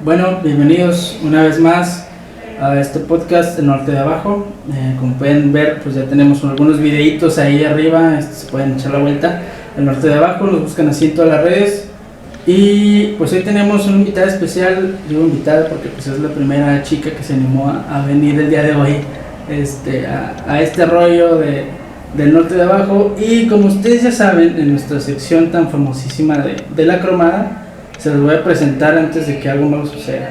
Bueno, bienvenidos una vez más a este podcast El Norte de Abajo. Como pueden ver, pues ya tenemos algunos videitos ahí arriba, se pueden echar la vuelta. El Norte de Abajo, nos buscan así en todas las redes. Y pues hoy tenemos una invitada especial, digo invitada porque pues es la primera chica que se animó a venir el día de hoy a este rollo del Norte de Abajo. Y como ustedes ya saben, en nuestra sección tan famosísima de la cromada, se los voy a presentar antes de que algo malo suceda.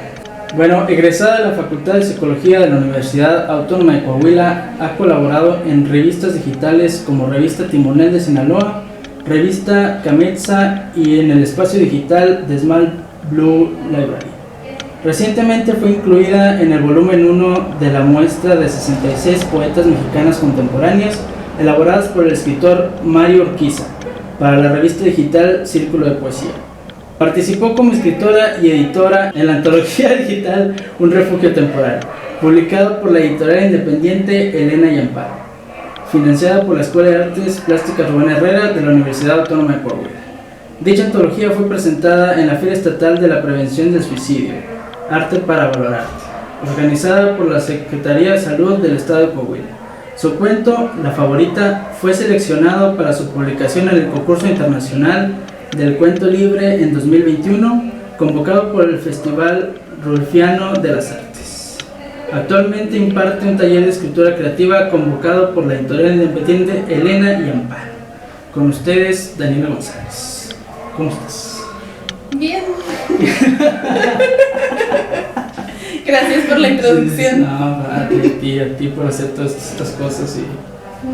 Bueno, egresada de la Facultad de Psicología de la Universidad Autónoma de Coahuila, ha colaborado en revistas digitales como Revista Timonel de Sinaloa, Revista Cametza y en el espacio digital de Small Blue Library. Recientemente fue incluida en el volumen 1 de la muestra de 66 poetas mexicanas contemporáneas elaboradas por el escritor Mario Urquiza para la revista digital Círculo de Poesía. Participó como escritora y editora en la antología digital Un Refugio Temporal, publicado por la editorial independiente Elena y Amparo, financiada por la Escuela de Artes Plásticas Rubén Herrera de la Universidad Autónoma de Coahuila. Dicha antología fue presentada en la Feria Estatal de la Prevención del Suicidio, Arte para Valorar, organizada por la Secretaría de Salud del Estado de Coahuila. Su cuento, La Favorita, fue seleccionado para su publicación en el concurso internacional del Cuento Libre en 2021, convocado por el Festival Rulfiano de las Artes. Actualmente imparte un taller de escritura creativa convocado por la editorial independiente Elena y Amparo. Con ustedes, Daniela González. ¿Cómo estás? Bien. Gracias por la introducción. Sí, no, a ti por hacer todas estas cosas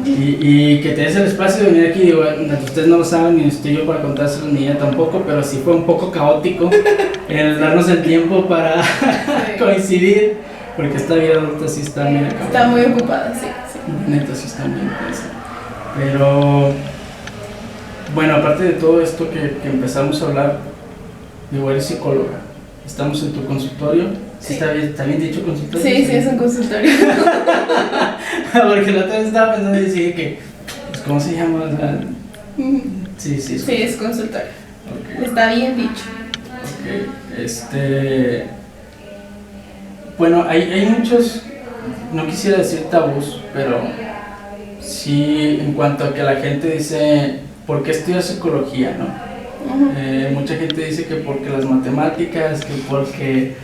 y que te des el espacio de venir aquí. Digo, ustedes no lo saben, ni estoy yo para contárselo, ni ella tampoco, pero sí fue un poco caótico el darnos el tiempo para coincidir, porque esta vida adulta sí está bien acabada. Está muy ocupada, sí. Neta, sí está bien intensa. Pero, bueno, aparte de todo esto que empezamos a hablar, digo, eres psicóloga, estamos en tu consultorio. ¿Sí está bien dicho consultorio? Sí, es un consultorio. Porque la otra vez estaba pensando y decía que, pues, ¿cómo se llama? Sí, es consultorio. Okay. Está bien dicho. Ok, bueno, hay muchos, no quisiera decir tabús, pero sí en cuanto a que la gente dice, ¿por qué estudias psicología, no? Mucha gente dice que porque las matemáticas, que porque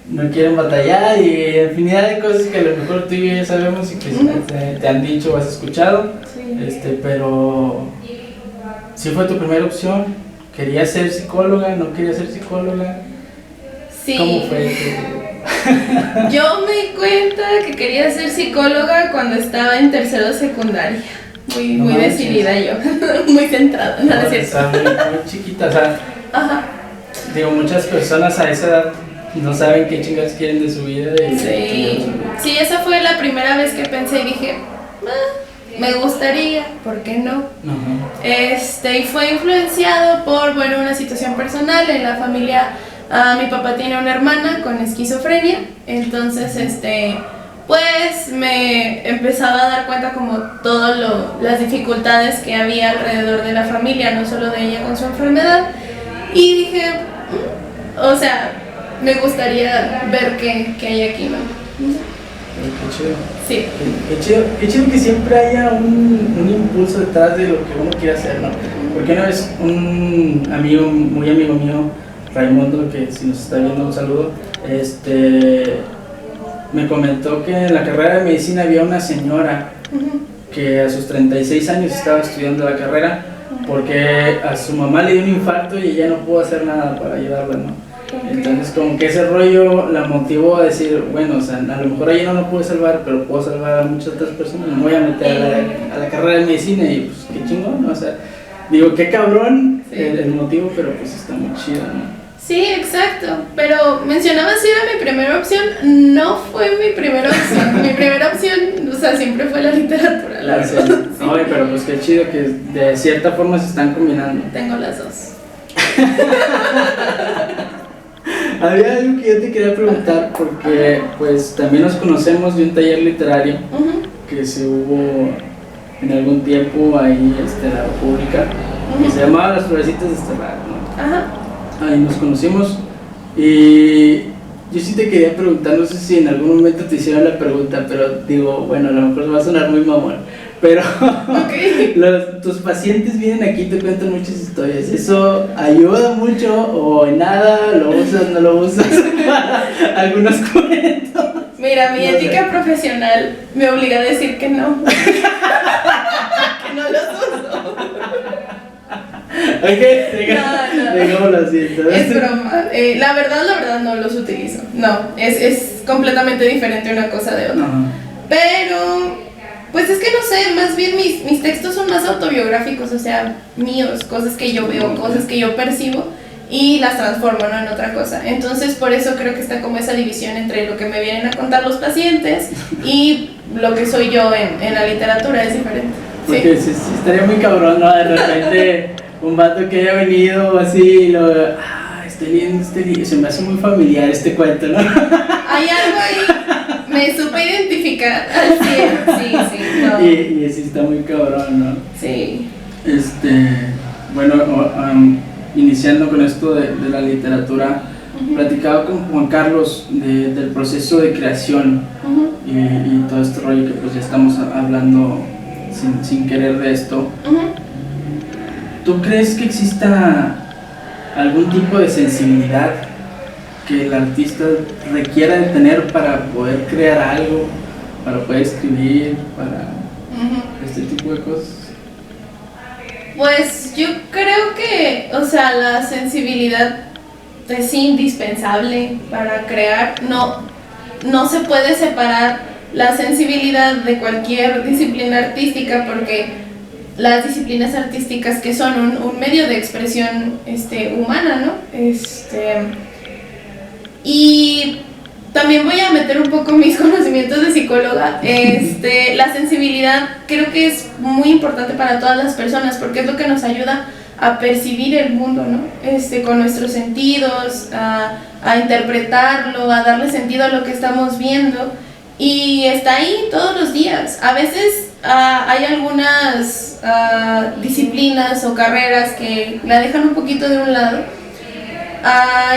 no quieren batallar y infinidad de cosas que a lo mejor tú y yo ya sabemos y que te han dicho o has escuchado. Sí. Pero ¿sí fue tu primera opción? ¿Querías ser psicóloga? ¿No querías ser psicóloga? Sí. ¿Cómo fue? Yo me di cuenta que quería ser psicóloga cuando estaba en tercero de secundaria. Muy decidida yo, muy centrada, no es cierto. Muy chiquita, o sea, ajá. Digo, muchas personas a esa edad no saben qué chingas quieren de su vida. Sí, esa fue la primera vez que pensé y dije, me gustaría, ¿por qué no? Uh-huh. Y fue influenciado por, una situación personal en la familia. Mi papá tiene una hermana con esquizofrenia, entonces, pues me empezaba a dar cuenta como todas las dificultades que había alrededor de la familia, no solo de ella con su enfermedad, y dije, o sea, me gustaría ver qué hay aquí, ¿no? Qué chido. Sí. Qué chido que siempre haya un impulso detrás de lo que uno quiere hacer, ¿no? Porque una vez un amigo, muy amigo mío, Raimundo, que si nos está viendo un saludo, me comentó que en la carrera de medicina había una señora que a sus 36 años estaba estudiando la carrera porque a su mamá le dio un infarto y ella no pudo hacer nada para ayudarla, ¿no? Entonces como que ese rollo la motivó a decir, bueno, o sea, a lo mejor a ella no lo pude salvar, pero puedo salvar a muchas otras personas, me voy a meter a la carrera de medicina y pues qué chingón, ¿no? O sea, digo, qué cabrón el motivo, pero pues está muy chido, ¿no? Sí, exacto, pero mencionabas si era mi primera opción, no fue mi primera opción, mi primera opción, o sea, siempre fue la literatura, la verdad. Sí. Ay, pero pues qué chido que de cierta forma se están combinando. Tengo las dos. Había algo que yo te quería preguntar porque pues también nos conocemos de un taller literario que se hubo en algún tiempo ahí en la República, que se llamaba Las Florecitas de Estelar, ¿no? Ajá. Ahí nos conocimos y yo sí te quería preguntar, no sé si en algún momento te hicieron la pregunta, pero digo, bueno, a lo mejor va a sonar muy mamón, pero Okay. tus pacientes vienen aquí y te cuentan muchas historias. ¿Eso ayuda mucho o en nada? ¿Lo usas, no lo usas? Algunos cuentos. Mira, mi No sé. ética profesional me obliga a decir que no. Que no los uso. Ok, No. digámoslo así. Entonces. Es broma. La verdad no los utilizo. No, es completamente diferente una cosa de otra. Ajá. Pero, pues es que no sé, más bien mis textos son más autobiográficos, o sea, míos, cosas que yo veo, cosas que yo percibo y las transformo, ¿no?, en otra cosa. Entonces, por eso creo que está como esa división entre lo que me vienen a contar los pacientes y lo que soy yo en la literatura, es diferente. Porque sí, estaría muy cabrón, ¿no? De repente un vato que haya venido así y lo... estoy leyendo este libro, se me hace muy familiar este cuento, ¿no? Hay algo ahí, me supe identificar al 100, sí, no. Y sí está muy cabrón, ¿no? Sí. Bueno, iniciando con esto de la literatura, platicaba con Juan Carlos del proceso de creación y todo este rollo que pues ya estamos hablando sin querer de esto. ¿Tú crees que exista algún tipo de sensibilidad que el artista requiera de tener para poder crear algo, para poder escribir, para este tipo de cosas? Pues yo creo que, o sea, la sensibilidad es indispensable para crear. No se puede separar la sensibilidad de cualquier disciplina artística, porque las disciplinas artísticas que son un medio de expresión humana, ¿no? Y también voy a meter un poco mis conocimientos de psicóloga. La sensibilidad creo que es muy importante para todas las personas, porque es lo que nos ayuda a percibir el mundo, ¿no? Con nuestros sentidos, a interpretarlo, a darle sentido a lo que estamos viendo, y está ahí todos los días. A veces hay algunas disciplinas o carreras que la dejan un poquito de un lado,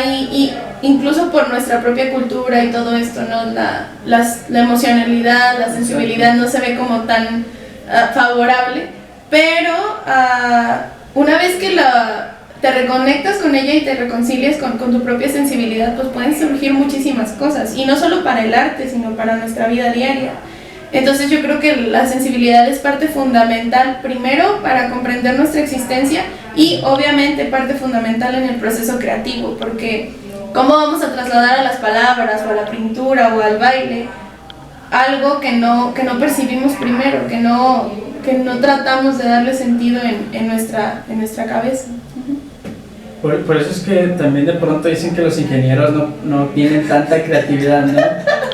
y incluso por nuestra propia cultura y todo esto, ¿no? La emocionalidad, la sensibilidad no se ve como tan favorable, pero una vez que te reconectas con ella y te reconcilias con tu propia sensibilidad, pues pueden surgir muchísimas cosas, y no solo para el arte, sino para nuestra vida diaria. Entonces yo creo que la sensibilidad es parte fundamental, primero para comprender nuestra existencia, y obviamente parte fundamental en el proceso creativo, porque ¿cómo vamos a trasladar a las palabras o a la pintura o al baile algo que no percibimos primero, que no tratamos de darle sentido en nuestra cabeza? Por eso es que también de pronto dicen que los ingenieros no tienen tanta creatividad, ¿no?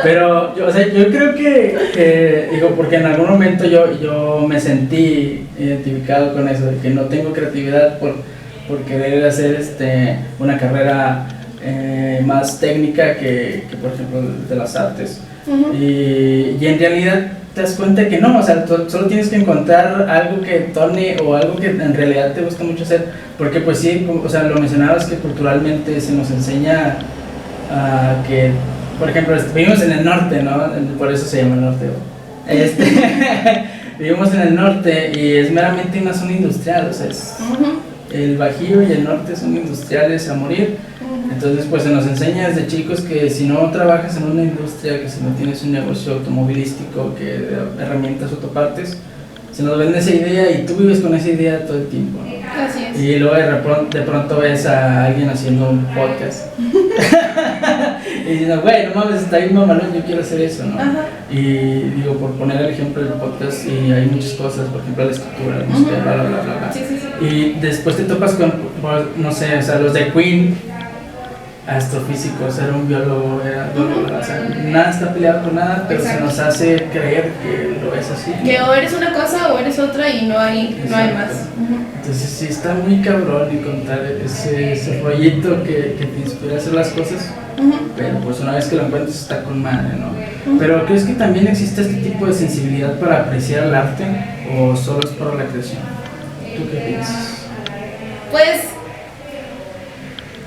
Pero yo creo que digo, porque en algún momento yo me sentí identificado con eso, de que no tengo creatividad por querer hacer una carrera más técnica que por ejemplo de las artes. Y en realidad te das cuenta que no, o sea, solo tienes que encontrar algo que torne o algo que en realidad te gusta mucho hacer, porque pues sí, o sea, lo mencionabas que culturalmente se nos enseña que, por ejemplo, vivimos en el norte, ¿no? Por eso se llama el norte. Vivimos en el norte y es meramente una zona industrial, o sea, el Bajío y el norte son industriales a morir. Entonces pues se nos enseña desde chicos que si no trabajas en una industria, que si no tienes un negocio automovilístico, que de herramientas o autopartes, se nos vende esa idea y tú vives con esa idea todo el tiempo, ¿no? Así es. Y luego de pronto ves a alguien haciendo un podcast y diciendo, güey, no mames, está bien mamalón, yo quiero hacer eso, ¿no? Ajá. Y digo, por poner el ejemplo del podcast, y hay muchas cosas, por ejemplo la escritura, la música, bla bla bla bla. Sí. Y después te topas con, no sé, o sea, los de Queen, astrofísicos, era un biólogo, o sea, nada está peleado con nada, pero Exacto. se nos hace creer que lo es así. Que o eres una cosa o eres otra, y no hay más. Entonces sí está muy cabrón encontrar ese rollito que te inspira a hacer las cosas, pero pues una vez que lo encuentras está con madre, ¿no? Pero ¿crees que también existe este tipo de sensibilidad para apreciar el arte o solo es para la creación? ¿Tú qué piensas? Pues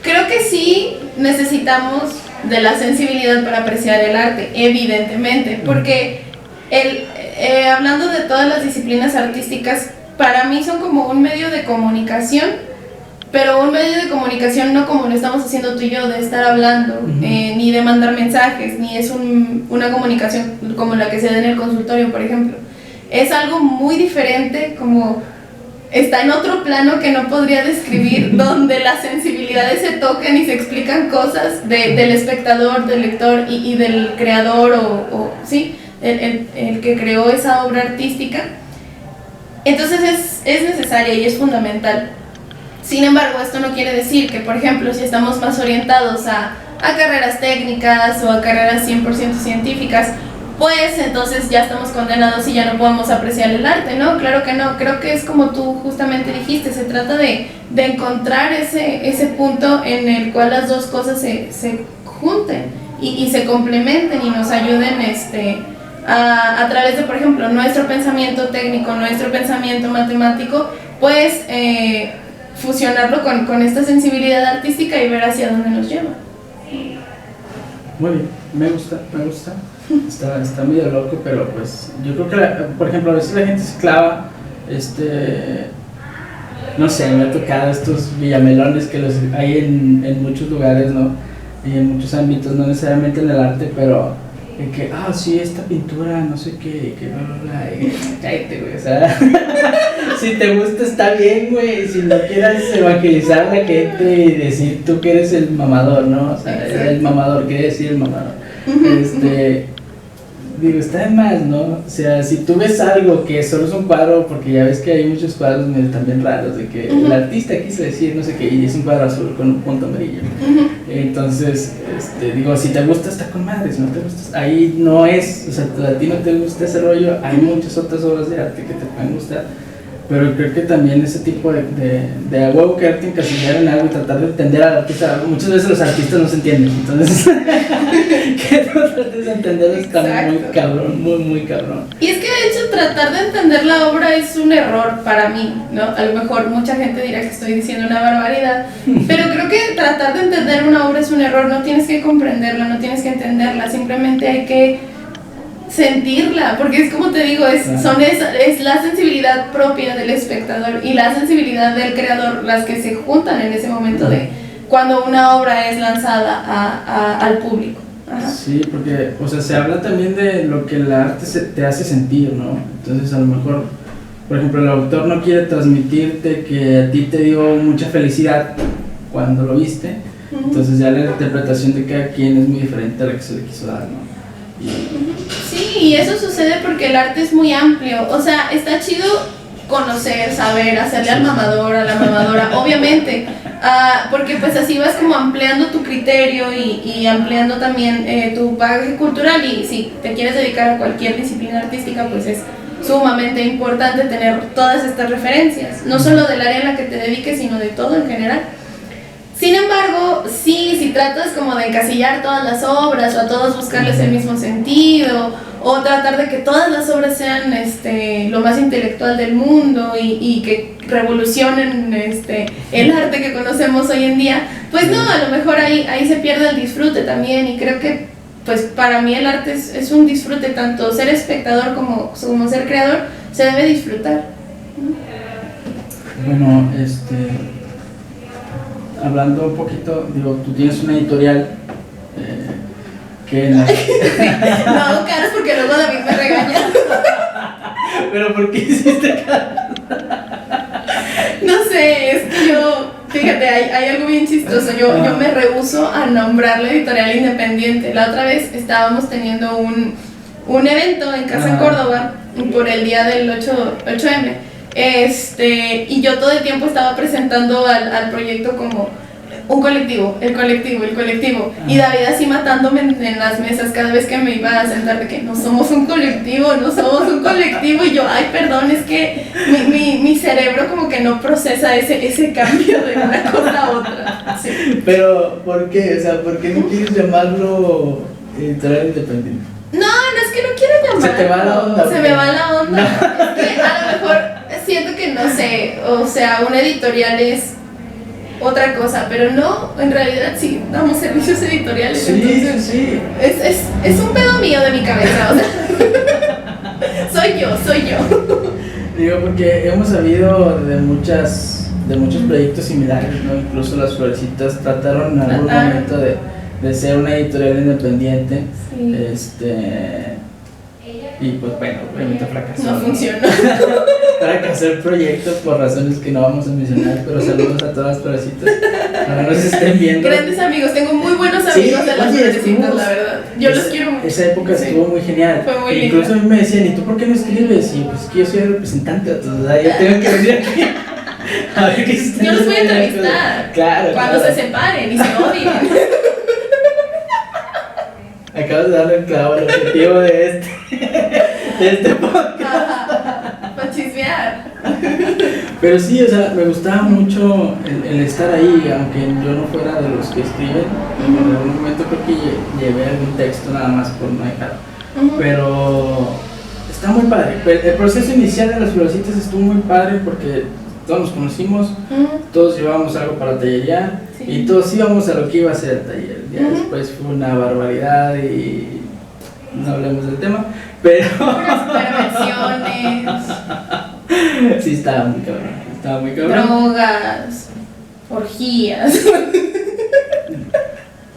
creo que sí necesitamos de la sensibilidad para apreciar el arte, evidentemente, porque hablando de todas las disciplinas artísticas, para mí son como un medio de comunicación, pero un medio de comunicación no como lo estamos haciendo tú y yo, de estar hablando, ni de mandar mensajes, ni es una comunicación como la que se da en el consultorio, por ejemplo. Es algo muy diferente, como está en otro plano que no podría describir, donde las sensibilidades se tocan y se explican cosas del espectador, del lector y del creador, sí, el que creó esa obra artística. Entonces es necesaria y es fundamental. Sin embargo, esto no quiere decir que, por ejemplo, si estamos más orientados a carreras técnicas o a carreras 100% científicas, pues entonces ya estamos condenados y ya no podemos apreciar el arte, ¿no? Claro que no, creo que es como tú justamente dijiste, se trata de encontrar ese punto en el cual las dos cosas se junten y se complementen y nos ayuden a través de, por ejemplo, nuestro pensamiento técnico, nuestro pensamiento matemático, pues fusionarlo con esta sensibilidad artística y ver hacia dónde nos lleva. Muy bien, me gusta. Está medio loco, pero pues yo creo que, por ejemplo, a veces la gente se clava, no sé, me ha tocado estos villamelones que los hay en muchos lugares, ¿no? Y en muchos ámbitos, no necesariamente en el arte, pero en que, sí, esta pintura, no sé qué, que bla, bla, bla, y cállate, güey, o sea, si te gusta está bien, güey, si no quieras evangelizar a la gente y decir tú que eres el mamador, ¿no? O sea, el mamador, quiere decir el mamador. Digo, está de más, ¿no? O sea, si tú ves algo que solo es un cuadro, porque ya ves que hay muchos cuadros también raros, de que el artista quiso decir no sé qué, y es un cuadro azul con un punto amarillo. Entonces, digo, si te gusta, está con madre, si no te gusta, ahí no es, o sea, a ti no te gusta ese rollo, hay muchas otras obras de arte que te pueden gustar, pero creo que también ese tipo de a huevo quererte encasillar en algo y tratar de entender al artista, muchas veces los artistas no se entienden, entonces que tú trates de entender está muy cabrón, muy cabrón. Y es que de hecho tratar de entender la obra es un error para mí, ¿no? A lo mejor mucha gente dirá que estoy diciendo una barbaridad, pero creo que tratar de entender una obra es un error, no tienes que comprenderla, no tienes que entenderla, simplemente hay que sentirla, porque es como te digo, es la sensibilidad propia del espectador y la sensibilidad del creador las que se juntan en ese momento de cuando una obra es lanzada al público. Ajá. Sí, porque, o sea, se habla también de lo que el arte te hace sentir, ¿no? Entonces, a lo mejor, por ejemplo, el autor no quiere transmitirte que a ti te dio mucha felicidad cuando lo viste, entonces ya la interpretación de cada quien es muy diferente a la que se le quiso dar, ¿no? Sí, y eso sucede porque el arte es muy amplio, o sea, está chido conocer, saber, hacerle al mamador, a la mamadora, obviamente, porque pues así vas como ampliando tu criterio y ampliando también tu bagaje cultural, y si te quieres dedicar a cualquier disciplina artística, pues es sumamente importante tener todas estas referencias, no solo del área en la que te dediques, sino de todo en general. Sin embargo, sí, si tratas como de encasillar todas las obras o a todos buscarles el mismo sentido, o tratar de que todas las obras sean lo más intelectual del mundo y que revolucionen el arte que conocemos hoy en día, pues no, a lo mejor ahí se pierde el disfrute también, y creo que pues para mí el arte es un disfrute, tanto ser espectador como ser creador, se debe disfrutar. Bueno, hablando un poquito, digo, tú tienes una editorial que... No, caras, porque luego David me regaña. ¿Pero por qué hiciste caras? No sé, es que fíjate, hay algo bien chistoso, yo me rehúso a nombrar la editorial independiente. La otra vez estábamos teniendo un evento en Casa en Córdoba por el día del 8M. Y yo todo el tiempo estaba presentando al proyecto como un colectivo, el colectivo, y David así matándome en las mesas cada vez que me iba a sentar de que no somos un colectivo, y yo, ay, perdón, es que mi cerebro como que no procesa ese cambio de una cosa a otra. Sí. Pero, ¿por qué? O sea, ¿por qué no quieres llamarlo editorial independiente? No es que no quiero llamarlo. Se te va la onda. Se me va la onda. No. Es que a lo mejor siento que no sé, o sea, una editorial es otra cosa, pero no, en realidad sí, damos servicios editoriales. Sí, entonces, sí. Es un pedo mío de mi cabeza, o sea, soy yo. Digo, porque hemos sabido de muchos proyectos similares, ¿no? Incluso las Florecitas trataron en algún momento de ser una editorial independiente. Sí. Y pues bueno, obviamente fracasó. No funcionó. Fracasó el proyecto por razones que no vamos a mencionar, pero saludos a todas las Florecitas. No nos estén viendo. Grandes amigos, tengo muy buenos amigos de las Florecitas, la verdad. Yo los quiero mucho. Esa época estuvo muy genial. Fue muy linda. Incluso a mí me decían, ¿y tú por qué no escribes? Y pues que yo soy el representante, entonces yo tengo que venir aquí. A ver qué Yo los voy a entrevistar. Claro. Cuando se separen y se odien. Acabas de darle el clavo al objetivo de este podcast. Para chismear. Pero sí, o sea, me gustaba mucho el estar ahí, aunque yo no fuera de los que escriben. En algún momento creo que llevé algún texto nada más por no dejar. Pero está muy padre. El proceso inicial de las Florecitas estuvo muy padre porque todos nos conocimos, todos llevábamos algo para tallerear y todos íbamos a lo que iba a ser el taller. Ya después fue una barbaridad y no hablemos del tema, pero... Perversiones. Sí, estaba muy cabrón. Drogas. Orgías.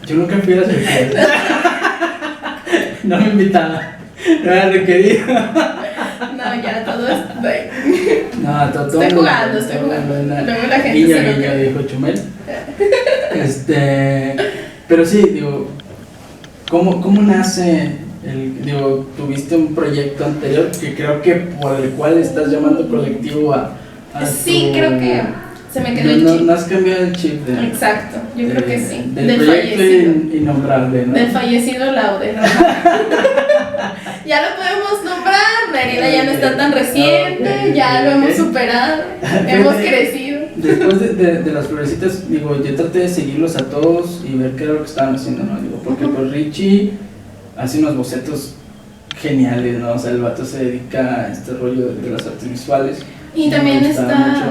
Yo nunca fui a las orgías. No me invitaba, no era requerido. No, ya todo es... No, todo Estoy jugando. Luego la gente guiño, se guiño, dijo Chumel. Pero sí, digo, ¿cómo nace tuviste un proyecto anterior que creo que por el cual estás llamando colectivo a sí, creo que se me quedó el chip. No has cambiado el chip Exacto, yo creo que sí. Del proyecto fallecido. Innombrable, ¿no? Del fallecido Laude. Ya lo podemos nombrar, la herida ya no está tan reciente, ya lo hemos superado, hemos crecido. Después de las Florecitas, digo, yo traté de seguirlos a todos y ver qué era lo que estaban haciendo, ¿no? Digo, porque pues Richie hace unos bocetos geniales, ¿no? O sea, el vato se dedica a este rollo de las artes visuales. Y también está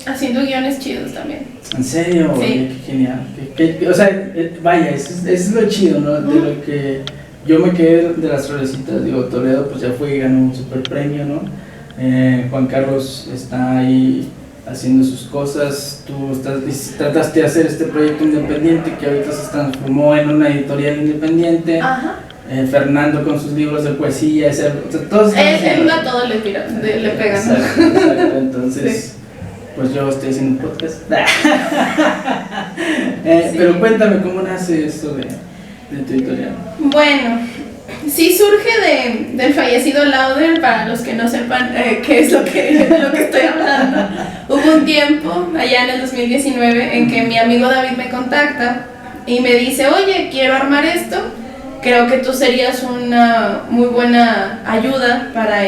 haciendo guiones chidos también. ¿En serio? Sí. Oye, qué genial. O sea, vaya, eso es lo chido, ¿no? De lo que yo me quedé de las Florecitas, digo, Toledo pues ya fue y ganó un super premio, ¿no? Juan Carlos está ahí haciendo sus cosas, tú trataste de hacer este proyecto independiente que ahorita se transformó en una editorial independiente. Ajá. Fernando con sus libros de poesía, todos él a todo le pega. Exacto, entonces pues yo estoy haciendo un podcast. Pero cuéntame, ¿cómo nace esto de tu editorial? Bueno, sí surge del fallecido Lauder, para los que no sepan qué es de lo que estoy hablando. Hubo un tiempo, allá en el 2019, en que mi amigo David me contacta y me dice, oye, quiero armar esto, creo que tú serías una muy buena ayuda para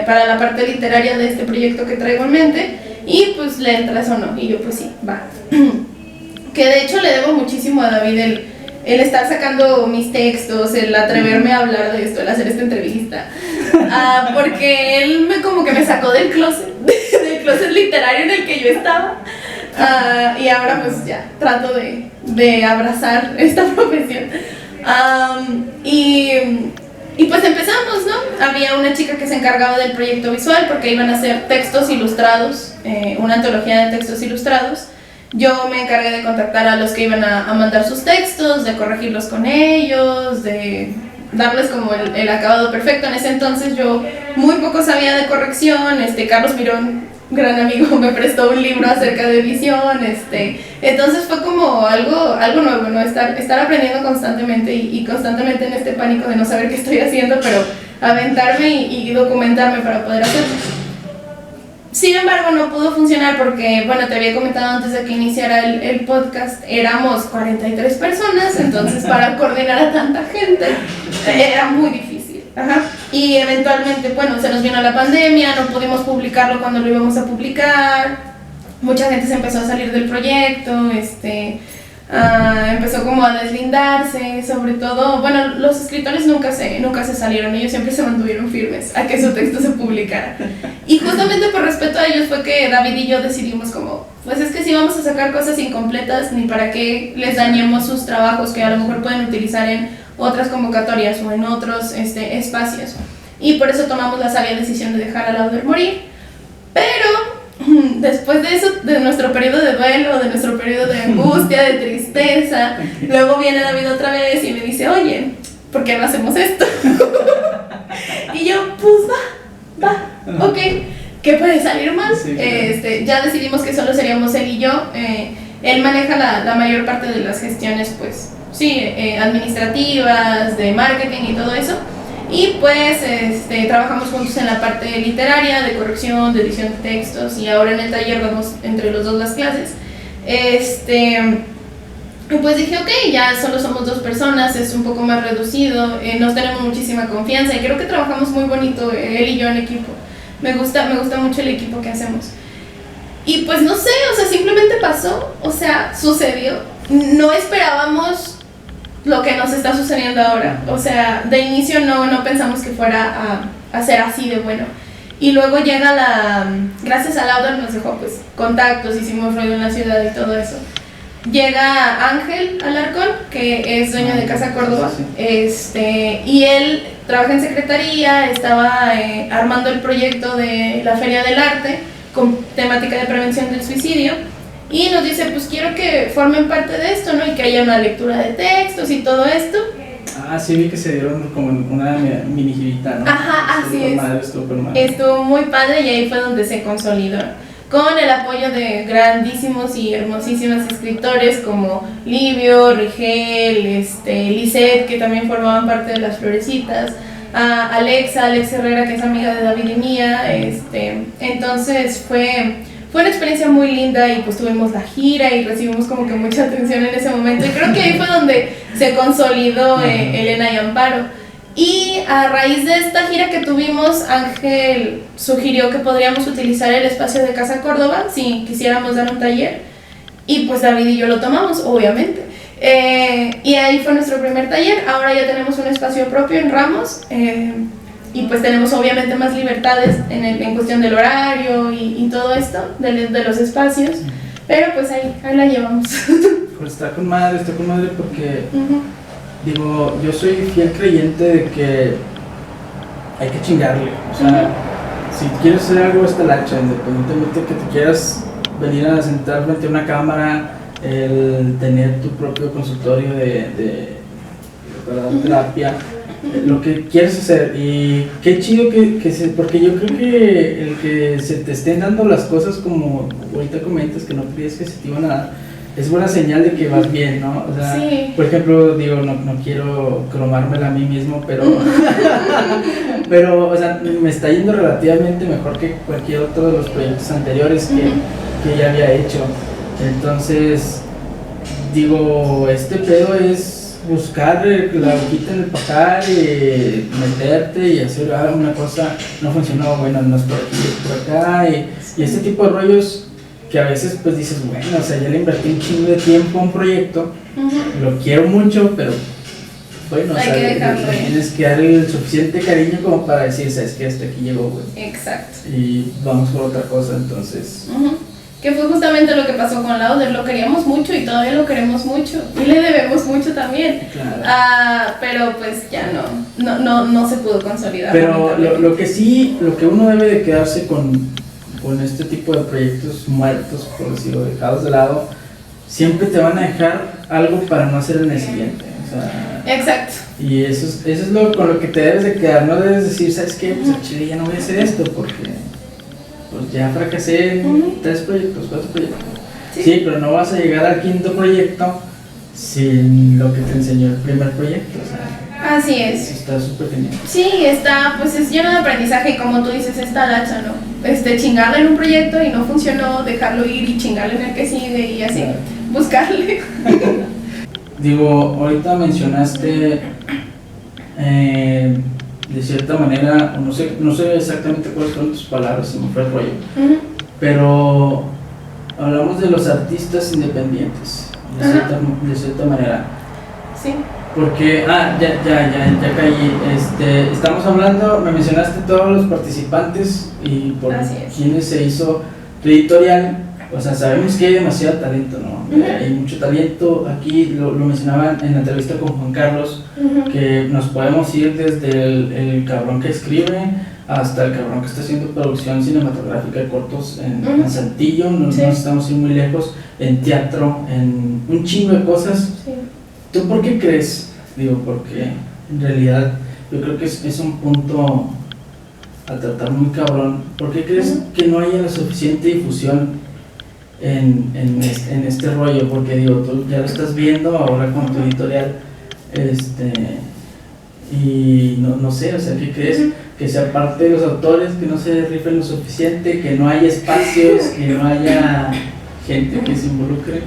para la parte literaria de este proyecto que traigo en mente, y pues le entras o no. Y yo pues sí, va. Que de hecho le debo muchísimo a David el estar sacando mis textos, el atreverme a hablar de esto, el hacer esta entrevista, porque él como que me sacó del closet literario en el que yo estaba, y ahora pues ya trato de abrazar esta profesión. Y pues empezamos, ¿no? Había una chica que se encargaba del proyecto visual porque iban a hacer textos ilustrados, una antología de textos ilustrados. Yo me encargué de contactar a los que iban a mandar sus textos, de corregirlos con ellos, de darles como el acabado perfecto. En ese entonces yo muy poco sabía de corrección. Carlos Mirón, gran amigo, me prestó un libro acerca de edición. Entonces fue como algo nuevo, ¿no? Estar aprendiendo constantemente y constantemente en este pánico de no saber qué estoy haciendo, pero aventarme y documentarme para poder hacerlo. Sin embargo, no pudo funcionar porque, bueno, te había comentado antes de que iniciara el podcast, éramos 43 personas, entonces para coordinar a tanta gente era muy difícil. Ajá. Y eventualmente, bueno, se nos vino la pandemia, no pudimos publicarlo cuando lo íbamos a publicar, mucha gente se empezó a salir del proyecto, empezó como a deslindarse, sobre todo, bueno, los escritores nunca se salieron, ellos siempre se mantuvieron firmes a que su texto se publicara. Y justamente por respeto a ellos fue que David y yo decidimos como pues es que si vamos a sacar cosas incompletas, ni para qué les dañemos sus trabajos que a lo mejor pueden utilizar en otras convocatorias o en otros espacios. Y por eso tomamos la sabia decisión de dejar a Lauder morir. Pero después de eso, de nuestro periodo de duelo, de nuestro periodo de angustia, de tristeza, luego viene David otra vez y me dice, oye, ¿por qué no hacemos esto? Y yo, pues va, ok, ¿qué puede salir mal? Sí, claro. Ya decidimos que solo seríamos él y yo. Él maneja la mayor parte de las gestiones, pues sí, administrativas, de marketing y todo eso. Y pues trabajamos juntos en la parte literaria, de corrección, de edición de textos, y ahora en el taller vamos entre los dos las clases. Pues dije, ok, ya solo somos 2 personas, es un poco más reducido, nos tenemos muchísima confianza y creo que trabajamos muy bonito, él y yo en equipo. Me gusta mucho el equipo que hacemos. Y pues no sé, o sea, simplemente pasó, o sea, sucedió. No esperábamos lo que nos está sucediendo ahora. O sea, de inicio no pensamos que fuera a ser así de bueno. Y luego llega gracias a Lauder nos dejó pues contactos, hicimos ruido en la ciudad y todo eso. Llega Ángel Alarcón, que es dueño de Casa Córdoba, y él trabaja en secretaría, estaba armando el proyecto de la Feria del Arte con temática de prevención del suicidio, y nos dice, pues quiero que formen parte de esto, ¿no? Y que haya una lectura de textos y todo esto. Ah, sí, vi que se dieron como una mini girita, ¿no? Ajá, así es. Estuvo muy padre y ahí fue donde se consolidó. Con el apoyo de grandísimos y hermosísimos escritores como Livio, Rigel, Lisette, que también formaban parte de las Florecitas, Alex Herrera, que es amiga de David y mía. Entonces fue una experiencia muy linda y pues tuvimos la gira y recibimos como que mucha atención en ese momento, y creo que ahí fue donde se consolidó Elena y Amparo. Y a raíz de esta gira que tuvimos, Ángel sugirió que podríamos utilizar el espacio de Casa Córdoba si quisiéramos dar un taller, y pues David y yo lo tomamos, obviamente. Y ahí fue nuestro primer taller. Ahora ya tenemos un espacio propio en Ramos, y pues tenemos obviamente más libertades en cuestión del horario y todo esto, de los espacios, pero pues ahí la llevamos. Pues está con madre porque... Digo, yo soy fiel creyente de que hay que chingarle, o sea, si quieres hacer algo está el hacha, independientemente de que te quieras venir a sentar frente a una cámara, el tener tu propio consultorio para dar terapia, lo que quieres hacer. Y qué chido porque yo creo que el que se te estén dando las cosas como ahorita comentas, que no creías que se te iban a dar, es buena señal de que vas bien, ¿no? O sea, sí. Por ejemplo, digo, no quiero cromármela a mí mismo, pero o sea, me está yendo relativamente mejor que cualquier otro de los proyectos anteriores que ya había hecho. Entonces, digo, este pedo es buscar la hojita en el pajar, meterte y hacer una cosa, no funcionó, bueno, no es por aquí, es por acá, y este tipo de rollos que a veces pues dices, bueno, o sea, ya le invertí un chingo de tiempo a un proyecto, lo quiero mucho, pero bueno, o sea, tienes que dar el suficiente cariño como para decir, sabes que hasta aquí llegó, güey. Exacto. Y vamos por otra cosa, entonces. Que fue justamente lo que pasó con Lauder, lo queríamos mucho y todavía lo queremos mucho, y le debemos mucho también. Claro. Pero pues ya no se pudo consolidar. Pero lo que uno debe de quedarse con este tipo de proyectos muertos, por decirlo, dejados de lado, siempre te van a dejar algo para no hacer en el siguiente, o sea, exacto. Y eso es con lo que te debes de quedar. No debes decir, ¿sabes qué? Pues al chile ya no voy a hacer esto porque pues ya fracasé en 3 proyectos, 4 proyectos. Sí, pero no vas a llegar al 5.º proyecto sin lo que te enseñó el primer proyecto, o sea. Así es. Eso está súper genial. Sí, pues es lleno de aprendizaje, y como tú dices, está la hacha, ¿no? Chingarle en un proyecto y no funcionó, dejarlo ir y chingarle en el que sigue y así, buscarle. Digo, ahorita mencionaste de cierta manera, no sé exactamente cuáles son tus palabras, se me fue el rollo, pero hablamos de los artistas independientes, de cierta manera. Sí. Porque, ya caí, estamos hablando, me mencionaste todos los participantes y por quienes se hizo tu editorial, o sea, sabemos que hay demasiado talento, ¿no? Hay mucho talento. Aquí lo mencionaban en la entrevista con Juan Carlos, que nos podemos ir desde el cabrón que escribe hasta el cabrón que está haciendo producción cinematográfica de cortos en Saltillo, no estamos muy lejos, en teatro, en un chingo de cosas. Sí. ¿Tú por qué crees? Digo, porque en realidad yo creo que es un punto a tratar muy cabrón. ¿Por qué crees que no haya la suficiente difusión en este rollo? Porque digo, tú ya lo estás viendo ahora con tu editorial, y no sé, o sea, ¿qué crees? Que sea parte de los autores, que no se rifen lo suficiente, que no haya espacios, que no haya gente que se involucre.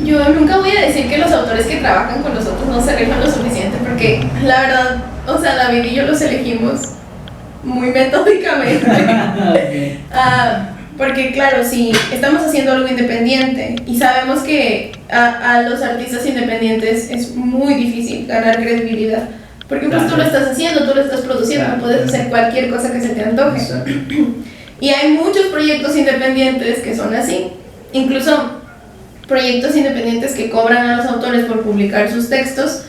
Yo nunca voy a decir que los autores que trabajan con nosotros no se rifan lo suficiente, porque la verdad, o sea, David y yo los elegimos muy metódicamente. Okay. Porque claro, si estamos haciendo algo independiente y sabemos que a los artistas independientes es muy difícil ganar credibilidad, porque pues tú lo estás haciendo, tú lo estás produciendo, no puedes hacer cualquier cosa que se te antoje. Y hay muchos proyectos independientes que son así, incluso proyectos independientes que cobran a los autores por publicar sus textos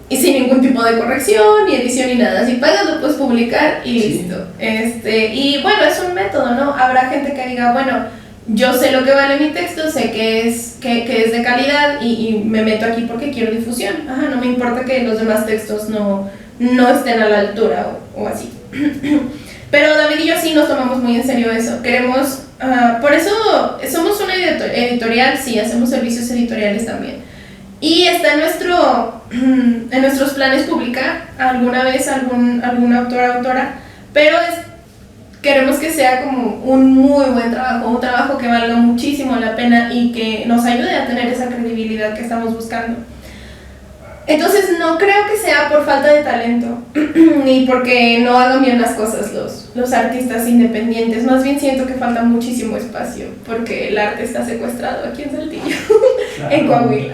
y sin ningún tipo de corrección, ni edición, ni nada. Si pagas lo puedes publicar y listo. Y bueno, es un método, ¿no? Habrá gente que diga, bueno, yo sé lo que vale mi texto, sé que es de calidad y me meto aquí porque quiero difusión. Ajá, no me importa que los demás textos no estén a la altura o así. Pero David y yo sí nos tomamos muy en serio eso. Queremos, por eso somos una editorial, sí, hacemos servicios editoriales también. Y está en nuestros planes publicar alguna vez algún autora, pero queremos que sea como un muy buen trabajo, un trabajo que valga muchísimo la pena y que nos ayude a tener esa credibilidad que estamos buscando. Entonces no creo que sea por falta de talento, ni porque no hagan bien las cosas los artistas independientes, más bien siento que falta muchísimo espacio, porque el arte está secuestrado aquí en Saltillo, claro, en Coahuila.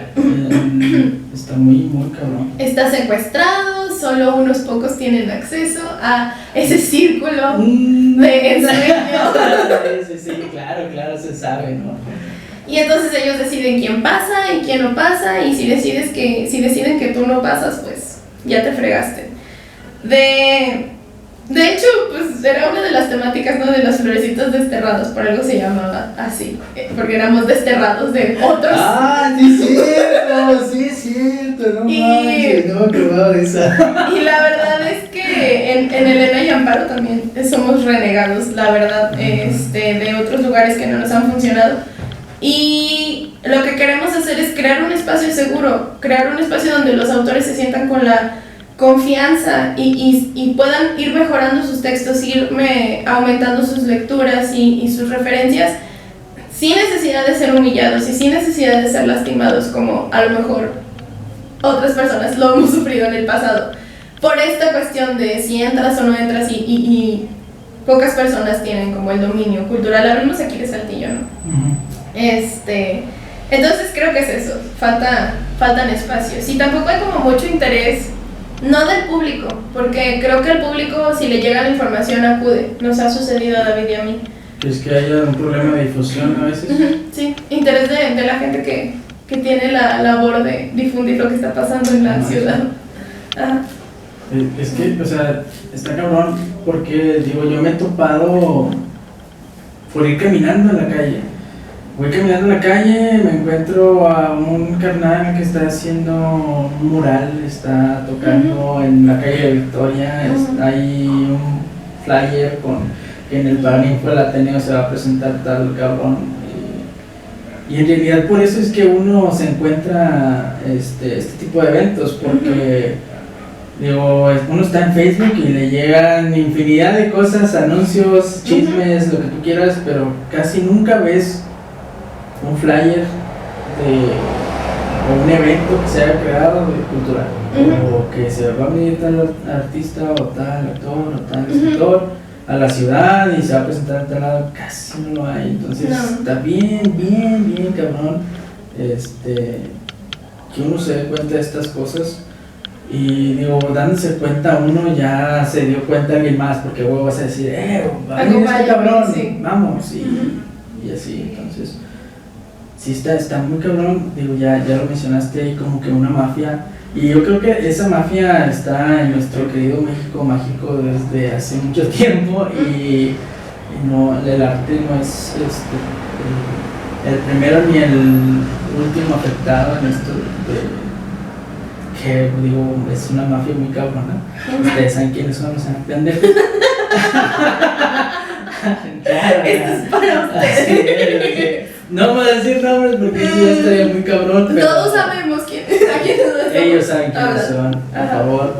Está muy cabrón. Está secuestrado, solo unos pocos tienen acceso a ese círculo de ensueño. Sí, claro, se sabe, ¿no? Y entonces ellos deciden quién pasa y quién no pasa, y si deciden que tú no pasas, pues ya te fregaste. De hecho, pues era una de las temáticas, ¿no? De los florecitos desterrados, por algo se llamaba así, porque éramos desterrados de otros. Sí es cierto, no manches, no me acordaba de esa. Y la verdad es que en Elena y Amparo también somos renegados, la verdad, de otros lugares que no nos han funcionado. Y lo que queremos hacer es crear un espacio seguro, crear un espacio donde los autores se sientan con la confianza y puedan ir mejorando sus textos, aumentando sus lecturas y sus referencias sin necesidad de ser humillados y sin necesidad de ser lastimados como a lo mejor otras personas lo hemos sufrido en el pasado, por esta cuestión de si entras o no entras y pocas personas tienen como el dominio cultural. Hablamos aquí de Saltillo, ¿no? Entonces creo que es eso, faltan espacios y tampoco hay como mucho interés, no del público, porque creo que el público, si le llega la información, acude. Nos ha sucedido a David y a mí. ¿Es que haya un problema de difusión a veces? Sí, interés de la gente que tiene la labor de difundir lo que está pasando en la ciudad. Ajá. Es que, o sea, está cabrón, porque digo, yo me he topado por ir caminando en la calle. Voy caminando en la calle, me encuentro a un carnal que está haciendo un mural, está tocando en la calle de Victoria, hay un flyer que en el Paraninfo del Ateneo se va a presentar tal cabrón. Y en realidad por eso es que uno se encuentra este tipo de eventos, porque digo, uno está en Facebook y le llegan infinidad de cosas, anuncios, chismes, lo que tú quieras, pero casi nunca ves un flyer o un evento que se haya creado de cultural, o que se va a venir tal artista o tal actor o tal escritor a la ciudad y se va a presentar en tal lado. Casi no lo hay. Entonces está bien cabrón que uno se dé cuenta de estas cosas. Y digo, dándose cuenta uno ya se dio cuenta alguien más, porque vos vas a decir, mira este cabrón, sí. Vamos, y así, entonces sí está muy cabrón, digo, ya lo mencionaste, hay como que una mafia, y yo creo que esa mafia está en nuestro querido México mágico desde hace mucho tiempo, y no, el arte no es el primero ni el último afectado en esto que digo, es una mafia muy cabrona. Ustedes saben quiénes son, o sea, pendejos. Claro, esto es para ustedes. No vamos a decir nombres porque eso ya estaría muy cabrón. Pero todos sabemos a quiénes son. Ellos saben quiénes son, por favor.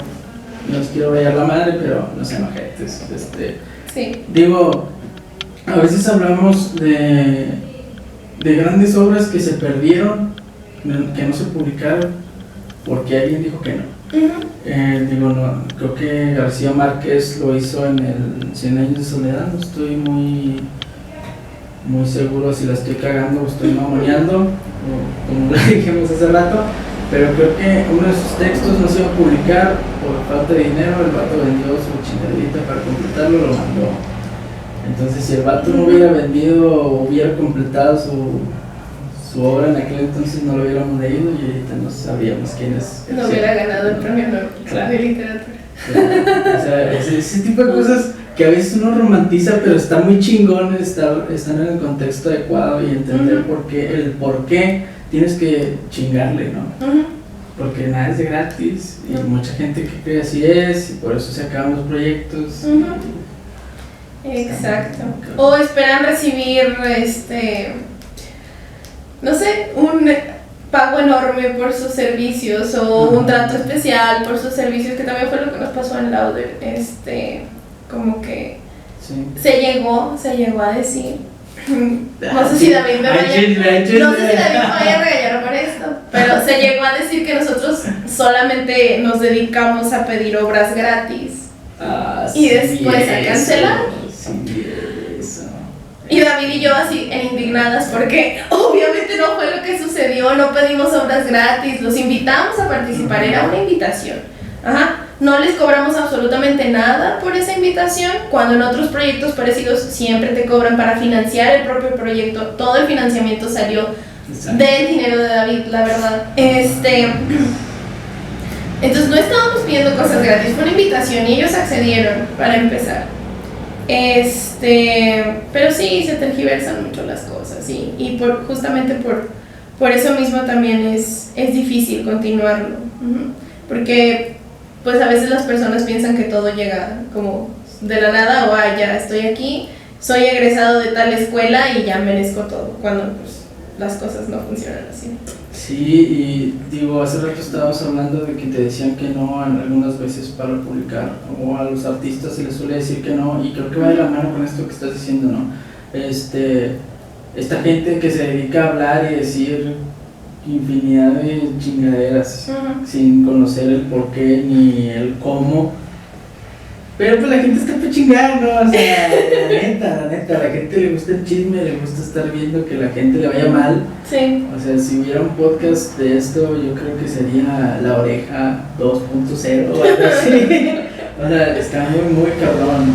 No os quiero ver la madre, pero no sean ojetes. Sí. Digo, a veces hablamos de grandes obras que se perdieron, que no se publicaron, porque alguien dijo que no. Digo, no, creo que García Márquez lo hizo en el 100 años de soledad, no estoy muy seguro si la estoy cagando o estoy mamoneando, como lo dijimos hace rato, pero creo que uno de sus textos no se iba a publicar por falta de dinero, el vato vendió su chingaderita para completarlo, lo mandó. Entonces si el vato no hubiera vendido o hubiera completado su obra en aquel entonces, no lo hubiéramos leído y ahorita no sabríamos quién es. No hubiera ganado el premio Nobel de literatura. Claro. O sea, ese tipo de cosas que a veces uno romantiza, pero está muy chingón estar en el contexto adecuado y entender por qué tienes que chingarle, ¿no? Porque nada es de gratis y mucha gente que cree así es y por eso se acaban los proyectos. Exacto. O esperan recibir no sé, un pago enorme por sus servicios o un trato especial por sus servicios, que también fue lo que nos pasó en Lauder. Como que sí. se llegó a decir, no sé si David me vaya a regañar por esto, pero se llegó a decir que nosotros solamente nos dedicamos a pedir obras gratis y después a cancelar. Y David y yo así indignadas porque obviamente no fue lo que sucedió, no pedimos obras gratis, los invitamos a participar, era una invitación. No les cobramos absolutamente nada por esa invitación, cuando en otros proyectos parecidos siempre te cobran para financiar el propio proyecto. Todo el financiamiento salió del dinero de David, la verdad. Entonces no estábamos pidiendo cosas gratis, fue una invitación y ellos accedieron para empezar. Pero sí, se tergiversan mucho las cosas y justamente por eso mismo también es difícil continuarlo, porque pues a veces las personas piensan que todo llega como de la nada o ya estoy aquí, soy egresado de tal escuela y ya merezco todo, cuando pues las cosas no funcionan así. Sí, y digo, hace rato estábamos hablando de que te decían que no algunas veces para publicar, o a los artistas se les suele decir que no, y creo que va de la mano con esto que estás diciendo, ¿no? Esta gente que se dedica a hablar y decir infinidad de chingaderas sin conocer el porqué ni el cómo, pero pues la gente está para chingar, ¿no? O sea, la neta, a la gente le gusta el chisme, le gusta estar viendo que la gente le vaya mal. Sí. O sea, si hubiera un podcast de esto, yo creo que sería La Oreja 2.0 o algo así. O sea, está muy cabrón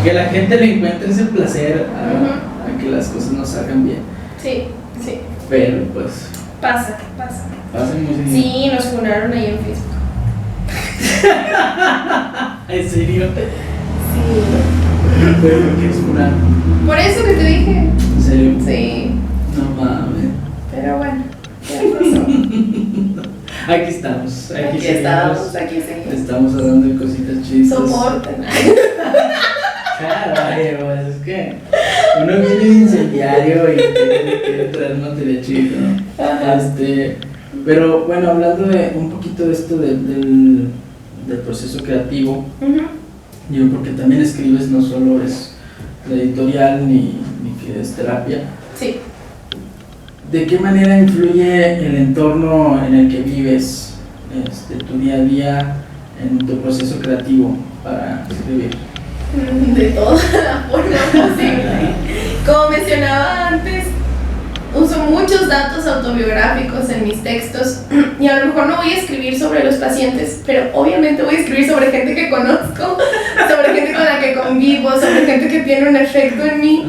que la gente le encuentre ese placer a que las cosas nos salgan bien. Sí. Pero pues pasa muy seguido. Sí, nos funaron ahí en Facebook. ¿En serio? Sí. ¿Pero por qué es funar? Por eso que te dije. ¿En serio? Sí. No mames. Pero bueno, ¿qué pasó? Aquí estamos. Aquí seguimos. Estamos hablando de cositas chistes. Soporten. Claro, es que uno viene de incendiario y quiere traer material chido, ¿no? Pero bueno, hablando de un poquito de esto del proceso creativo, digo, porque también escribes, no solo es la editorial ni que es terapia. Sí. ¿De qué manera influye el entorno en el que vives, tu día a día, en tu proceso creativo para escribir? De toda la forma posible. Como mencionaba antes, uso muchos datos autobiográficos en mis textos y a lo mejor no voy a escribir sobre los pacientes, pero obviamente voy a escribir sobre gente que conozco, sobre gente con la que convivo, sobre gente que tiene un efecto en mí.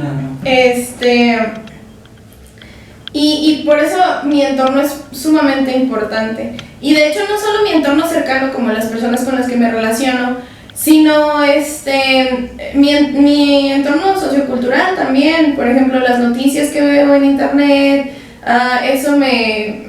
Y por eso mi entorno es sumamente importante. Y de hecho no solo mi entorno cercano como las personas con las que me relaciono, sino mi entorno sociocultural también. Por ejemplo, las noticias que veo en internet, eso me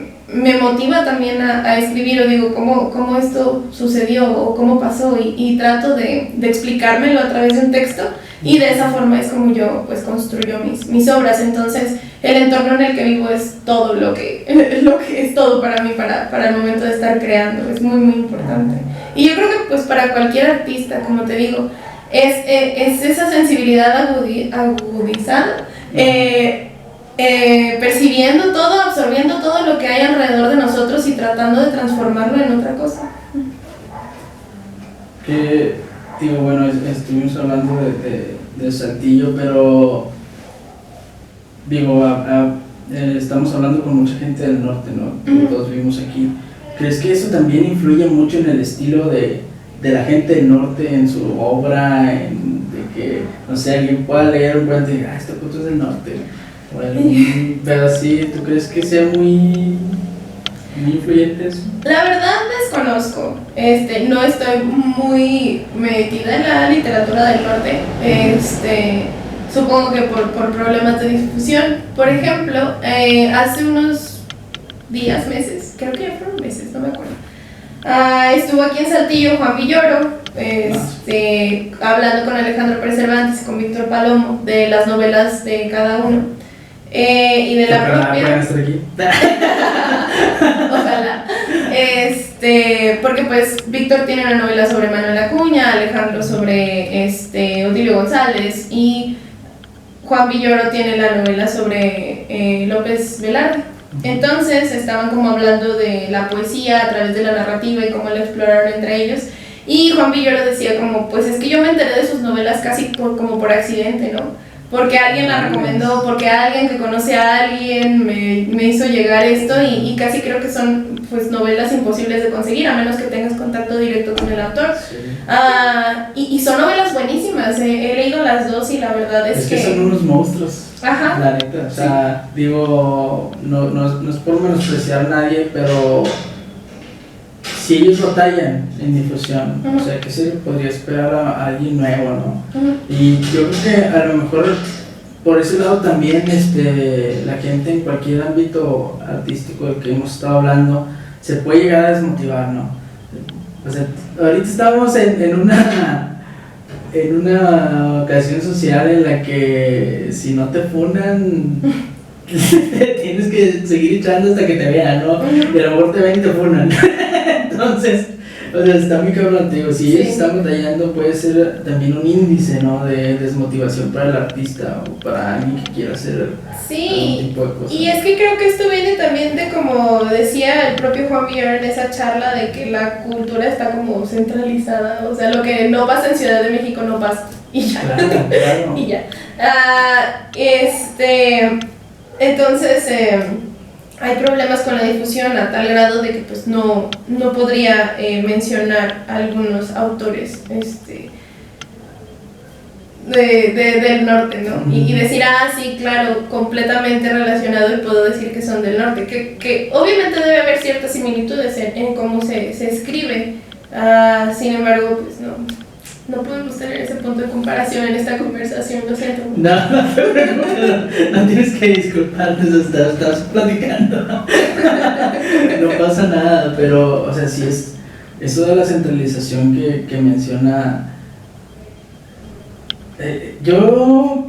motiva también a escribir, o digo, cómo esto sucedió o cómo pasó, y trato de explicármelo a través de un texto, y de esa forma es como yo pues construyo mis obras. Entonces el entorno en el que vivo es todo lo que es todo para mí, para el momento de estar creando, es muy muy importante. Y yo creo que pues para cualquier artista, como te digo, es esa sensibilidad agudizada, percibiendo todo, absorbiendo todo lo que hay alrededor de nosotros y tratando de transformarlo en otra cosa. Digo, bueno, estuvimos hablando de Saltillo, pero digo, estamos hablando con mucha gente del norte, ¿no? Todos vivimos aquí. ¿Crees que eso también influye mucho en el estilo de la gente del norte, en su obra, de que, no sé, alguien pueda leer un cuento y diga, este puto es del norte? Bueno, pero sí, ¿tú crees que sea muy influyente eso? La verdad desconozco, no estoy muy metida en la literatura del norte, supongo que por problemas de difusión. Por ejemplo, hace unos días, meses, creo que ya fueron meses, no me acuerdo, estuvo aquí en Saltillo Juan Villoro, hablando con Alejandro Pérez Cervantes y con Víctor Palomo de las novelas de cada uno. Y de la propia. Ojalá. Porque pues Víctor tiene una novela sobre Manuel Acuña, Alejandro sobre Otilio González, y Juan Villoro tiene la novela sobre López Velarde. Entonces estaban como hablando de la poesía a través de la narrativa y cómo la exploraron entre ellos. Y Juan Villoro decía como, pues es que yo me enteré de sus novelas casi como por accidente, ¿no? Porque alguien la recomendó, porque alguien que conoce a alguien me hizo llegar esto, y casi creo que son pues novelas imposibles de conseguir a menos que tengas contacto directo con el autor. Sí. Y son novelas buenísimas, he leído las dos y la verdad es que son unos monstruos. Ajá. La neta, o sea, sí. Digo, no es por menospreciar a nadie, pero si ellos lo tallan en difusión, o sea, ¿qué se podría esperar a alguien nuevo, no? Y yo creo que a lo mejor por ese lado también la gente en cualquier ámbito artístico del que hemos estado hablando se puede llegar a desmotivar, ¿no? O sea, ahorita estamos en una ocasión social en la que si no te funan tienes que seguir echando hasta que te vean, ¿no? Y a lo mejor te ven y te funan. Entonces, o sea, está muy cabrón, digo, si ellos están batallando puede ser también un índice, ¿no? De desmotivación para el artista o para alguien que quiera hacer algún tipo de cosas. Y es que creo que esto viene también de, como decía el propio Juan Villoro en esa charla, de que la cultura está como centralizada, o sea, lo que no pasa en Ciudad de México no pasa, y ya. Claro. Y ya. Entonces, hay problemas con la difusión a tal grado de que pues no podría mencionar algunos autores del norte, ¿no? Y decir, sí, claro, completamente relacionado, y puedo decir que son del norte, que obviamente debe haber ciertas similitudes en cómo se escribe, sin embargo, pues no podemos tener ese punto de comparación en esta conversación, lo siento. No tienes que disculparte, estás platicando. No pasa nada, pero, o sea, sí es eso de la centralización que menciona. Yo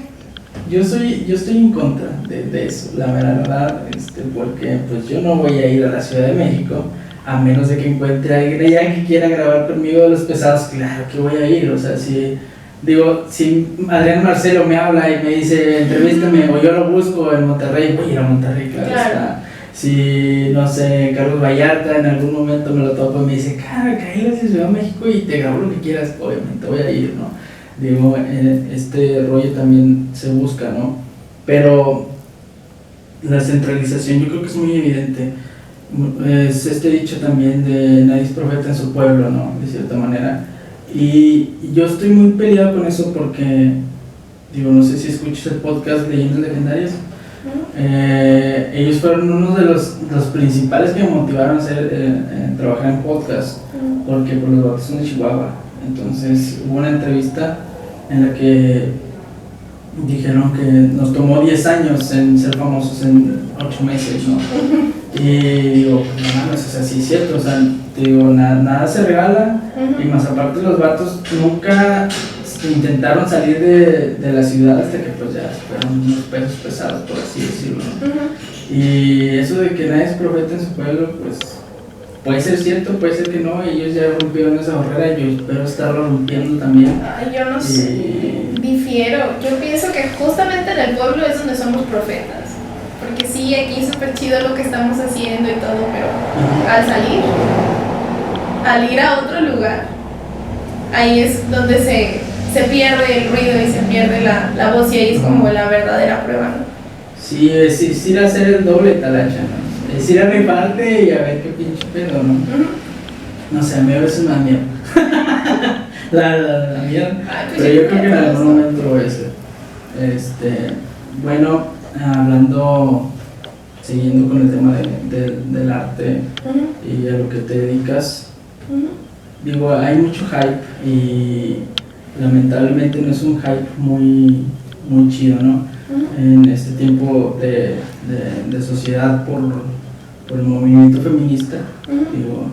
estoy en contra de eso, la verdad, porque pues yo no voy a ir a la Ciudad de México a menos de que encuentre a alguien allá que quiera grabar conmigo de Los Pesados. Claro que voy a ir, o sea, si Adrián Marcelo me habla y me dice entrevístame, o yo lo busco en Monterrey, voy a ir a Monterrey, claro. O sea, si, no sé, Carlos Vallarta en algún momento me lo topo y me dice, cara, caí a la Ciudad de México y te grabo lo que quieras, obviamente voy a ir, ¿no? Digo, este rollo también se busca, ¿no? Pero la centralización yo creo que es muy evidente. Es dicho también de nadie es profeta en su pueblo, ¿no? De cierta manera. Y yo estoy muy peleado con eso porque digo, no sé si escuchas el podcast Leyendas Legendarias. Ellos fueron uno de los principales que me motivaron a trabajar en podcast, porque por los vatos son de Chihuahua. Entonces hubo una entrevista en la que dijeron que nos tomó 10 años en ser famosos en 8 meses, ¿no? Y digo, no mames, o sea, sí es cierto, o sea, digo, nada se regala, y más aparte los vatos nunca intentaron salir de la ciudad hasta que pues ya fueron unos pesos pesados, por así decirlo, ¿no? Y eso de que nadie es profeta en su pueblo, pues puede ser cierto, puede ser que no. Ellos ya rompieron esa barrera, yo espero estarlo rompiendo también. Ay, yo no sé, difiero. Yo pienso que justamente en el pueblo es donde somos profetas, porque sí, aquí es súper chido lo que estamos haciendo y todo, pero al ir a otro lugar, ahí es donde se pierde el ruido y se pierde la voz, y ahí es como la verdadera prueba, ¿no? Sí, es ir a hacer el doble talacha, ¿no? Es ir a rifarte y a ver qué pinche pedo, ¿no? No sé, a mí a veces me da miedo. la mierda. Pero yo creo que en algún momento lo voy a hacer. Bueno, siguiendo con el tema del arte y a lo que te dedicas, digo, hay mucho hype y lamentablemente no es un hype muy chido, ¿no? En este tiempo de sociedad por el movimiento feminista, digo,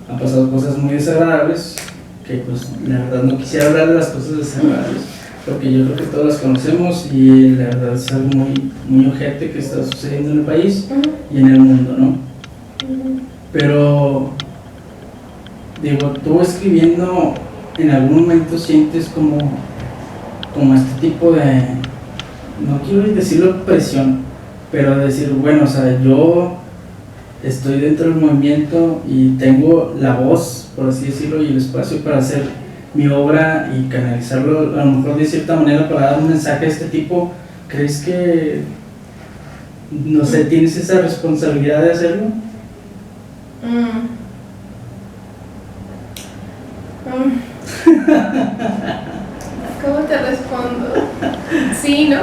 han pasado cosas muy desagradables, que pues la verdad no quisiera hablar de las cosas desagradables, porque yo creo que todos las conocemos y la verdad es algo muy ojete que está sucediendo en el país y en el mundo, ¿no? Pero, digo, tú escribiendo, en algún momento sientes como este tipo de, no quiero decirlo presión, pero decir, bueno, o sea, yo estoy dentro del movimiento y tengo la voz, por así decirlo, y el espacio para hacer mi obra y canalizarlo a lo mejor de cierta manera para dar un mensaje de este tipo. ¿Crees que, no sé, tienes esa responsabilidad de hacerlo? ¿Cómo te respondo? Sí, ¿no?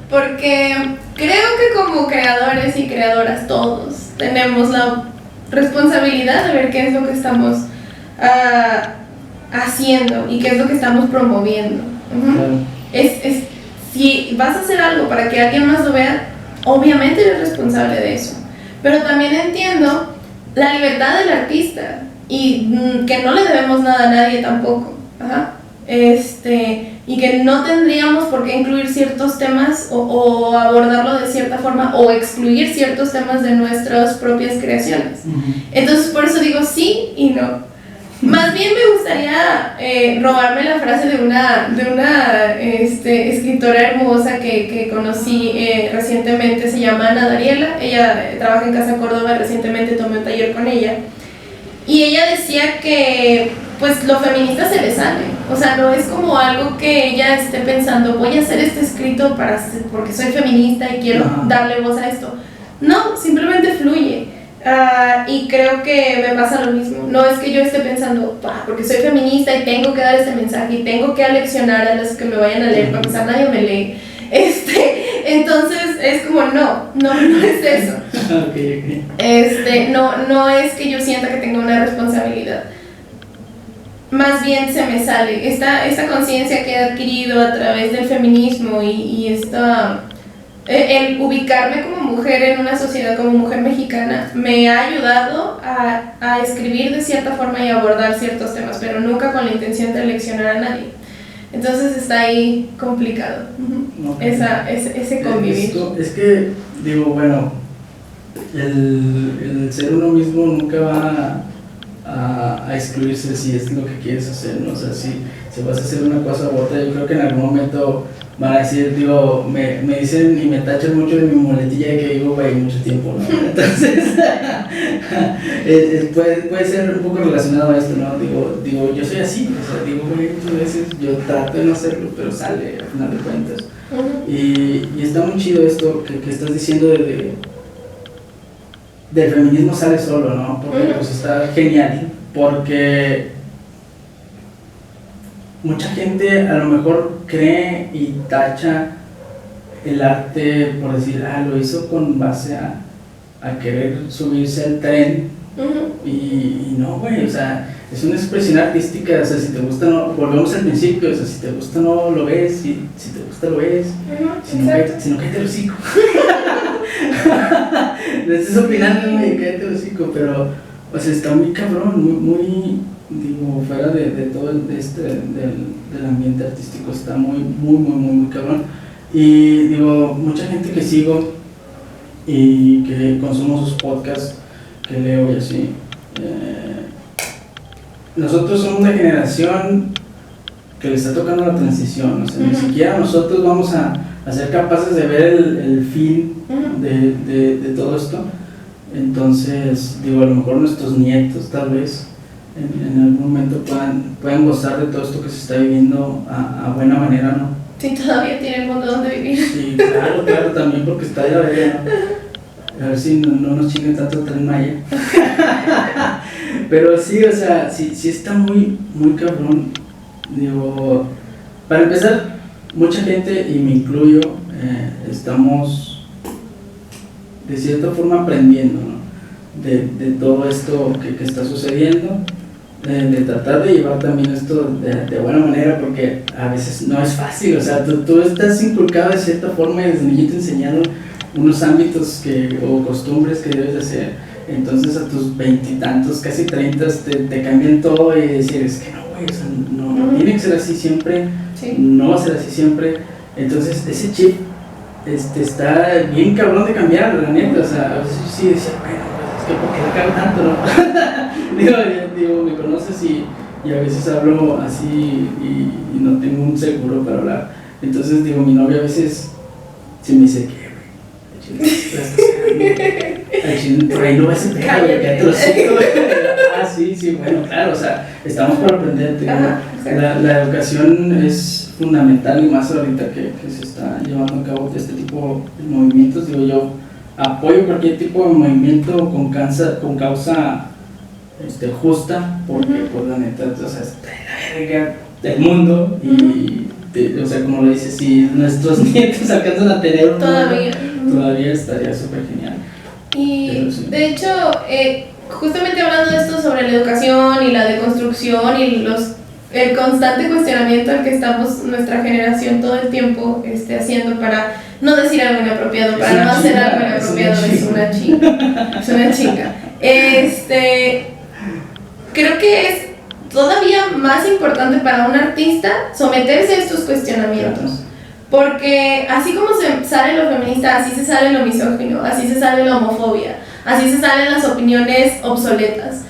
Porque creo que como creadores y creadoras todos tenemos la responsabilidad de ver qué es lo que estamos haciendo y qué es lo que estamos promoviendo. Claro. Si vas a hacer algo para que alguien más lo vea, obviamente eres responsable de eso. Pero también entiendo la libertad del artista y que no le debemos nada a nadie tampoco. Y que no tendríamos por qué incluir ciertos temas o abordarlo de cierta forma o excluir ciertos temas de nuestras propias creaciones. Entonces por eso digo sí y no. Más bien me gustaría robarme la frase de una escritora hermosa que conocí recientemente. Se llama Ana Dariela. Ella trabaja en Casa Córdoba. Recientemente tomé un taller con ella y ella decía que pues lo feminista se le sale, o sea, no es como algo que ella esté pensando, voy a hacer este escrito porque soy feminista y quiero darle voz a esto. No, simplemente fluye. Y creo que me pasa lo mismo. No es que yo esté pensando, porque soy feminista y tengo que dar este mensaje y tengo que aleccionar a los que me vayan a leer, para empezar nadie me lee. Entonces es como no es eso. Okay. No es que yo sienta que tenga una responsabilidad. Más bien se me sale esta conciencia que he adquirido a través del feminismo y el ubicarme como mujer en una sociedad, como mujer mexicana, me ha ayudado a escribir de cierta forma y abordar ciertos temas, pero nunca con la intención de leccionar a nadie. Entonces está ahí complicado, ese convivir. Es que, digo, bueno, el ser uno mismo nunca va a excluirse si es lo que quieres hacer, ¿no? O sea, si vas a hacer una cosa u otra, yo creo que en algún momento van a decir, digo, me dicen y me tachan mucho de mi muletilla de que vivo ahí mucho tiempo, ¿no? Entonces, puede ser un poco relacionado a esto, ¿no? Digo, yo soy así, o sea, digo, muchas veces yo trato de no hacerlo, pero sale al final de cuentas. Y está muy chido esto que estás diciendo del feminismo sale solo, ¿no? Porque pues está genial, porque mucha gente a lo mejor cree y tacha el arte por decir, lo hizo con base a querer subirse al tren. Y no, güey, o sea, es una expresión artística, o sea, si te gusta, no, volvemos al principio, o sea, si te gusta no lo ves, si te gusta lo ves, si no, cállate el hocico. No estés opinando, güey, cállate el hocico, pero, o sea, está muy cabrón, muy digo, fuera de todo del ambiente artístico, está muy cabrón. Y digo, mucha gente que sigo y que consumo sus podcasts, que leo y así, nosotros somos una generación que le está tocando la transición, o sea, ni siquiera nosotros vamos a ser capaces de ver el fin de todo esto. Entonces, digo, a lo mejor nuestros nietos tal vez en algún momento puedan gozar de todo esto que se está viviendo a buena manera, ¿no? Sí, todavía tiene el mundo donde vivir. Sí, claro, también porque está de la verga, ¿no? A ver si no nos chingue tanto el Tren Maya. Pero sí, o sea, sí está muy cabrón. Digo, para empezar, mucha gente, y me incluyo, estamos de cierta forma aprendiendo, ¿no? De todo esto que está sucediendo, de tratar de llevar también esto de buena manera, porque a veces no es fácil, o sea, tú estás inculcado de cierta forma y desde niño te enseñaron unos ámbitos o costumbres que debes de hacer, entonces a tus 20 y tantos, casi 30, te cambian todo y decir, es que no, güey, o sea, no tiene que ser así siempre, no va a ser así siempre, entonces ese chip está bien cabrón de cambiar, la neta, o sea, a veces yo sí decía, bueno, pues es que ¿por qué la cago tanto, no? digo, me conoces y a veces hablo así y no tengo un seguro para hablar, entonces digo, mi novia a veces sí me dice que por ahí no vas a pegar, sí, bueno, claro, o sea, estamos para aprender, la educación es fundamental y más ahorita que se está llevando a cabo este tipo de movimientos, digo, yo apoyo cualquier tipo de movimiento con causa justa, porque pues la neta, o sea, está la verga del mundo y o sea, como lo dices, si nuestros nietos alcanzan a tener todavía estaría súper genial. Y sí. De hecho, justamente hablando de esto sobre la educación y la deconstrucción y el constante cuestionamiento al que estamos nuestra generación todo el tiempo haciendo para no decir algo inapropiado, para no hacer algo inapropiado, es una chinga. Creo que es todavía más importante para un artista someterse a estos cuestionamientos, porque así como se sale lo feminista, así se sale lo misógino, así se sale la homofobia, así se salen las opiniones obsoletas,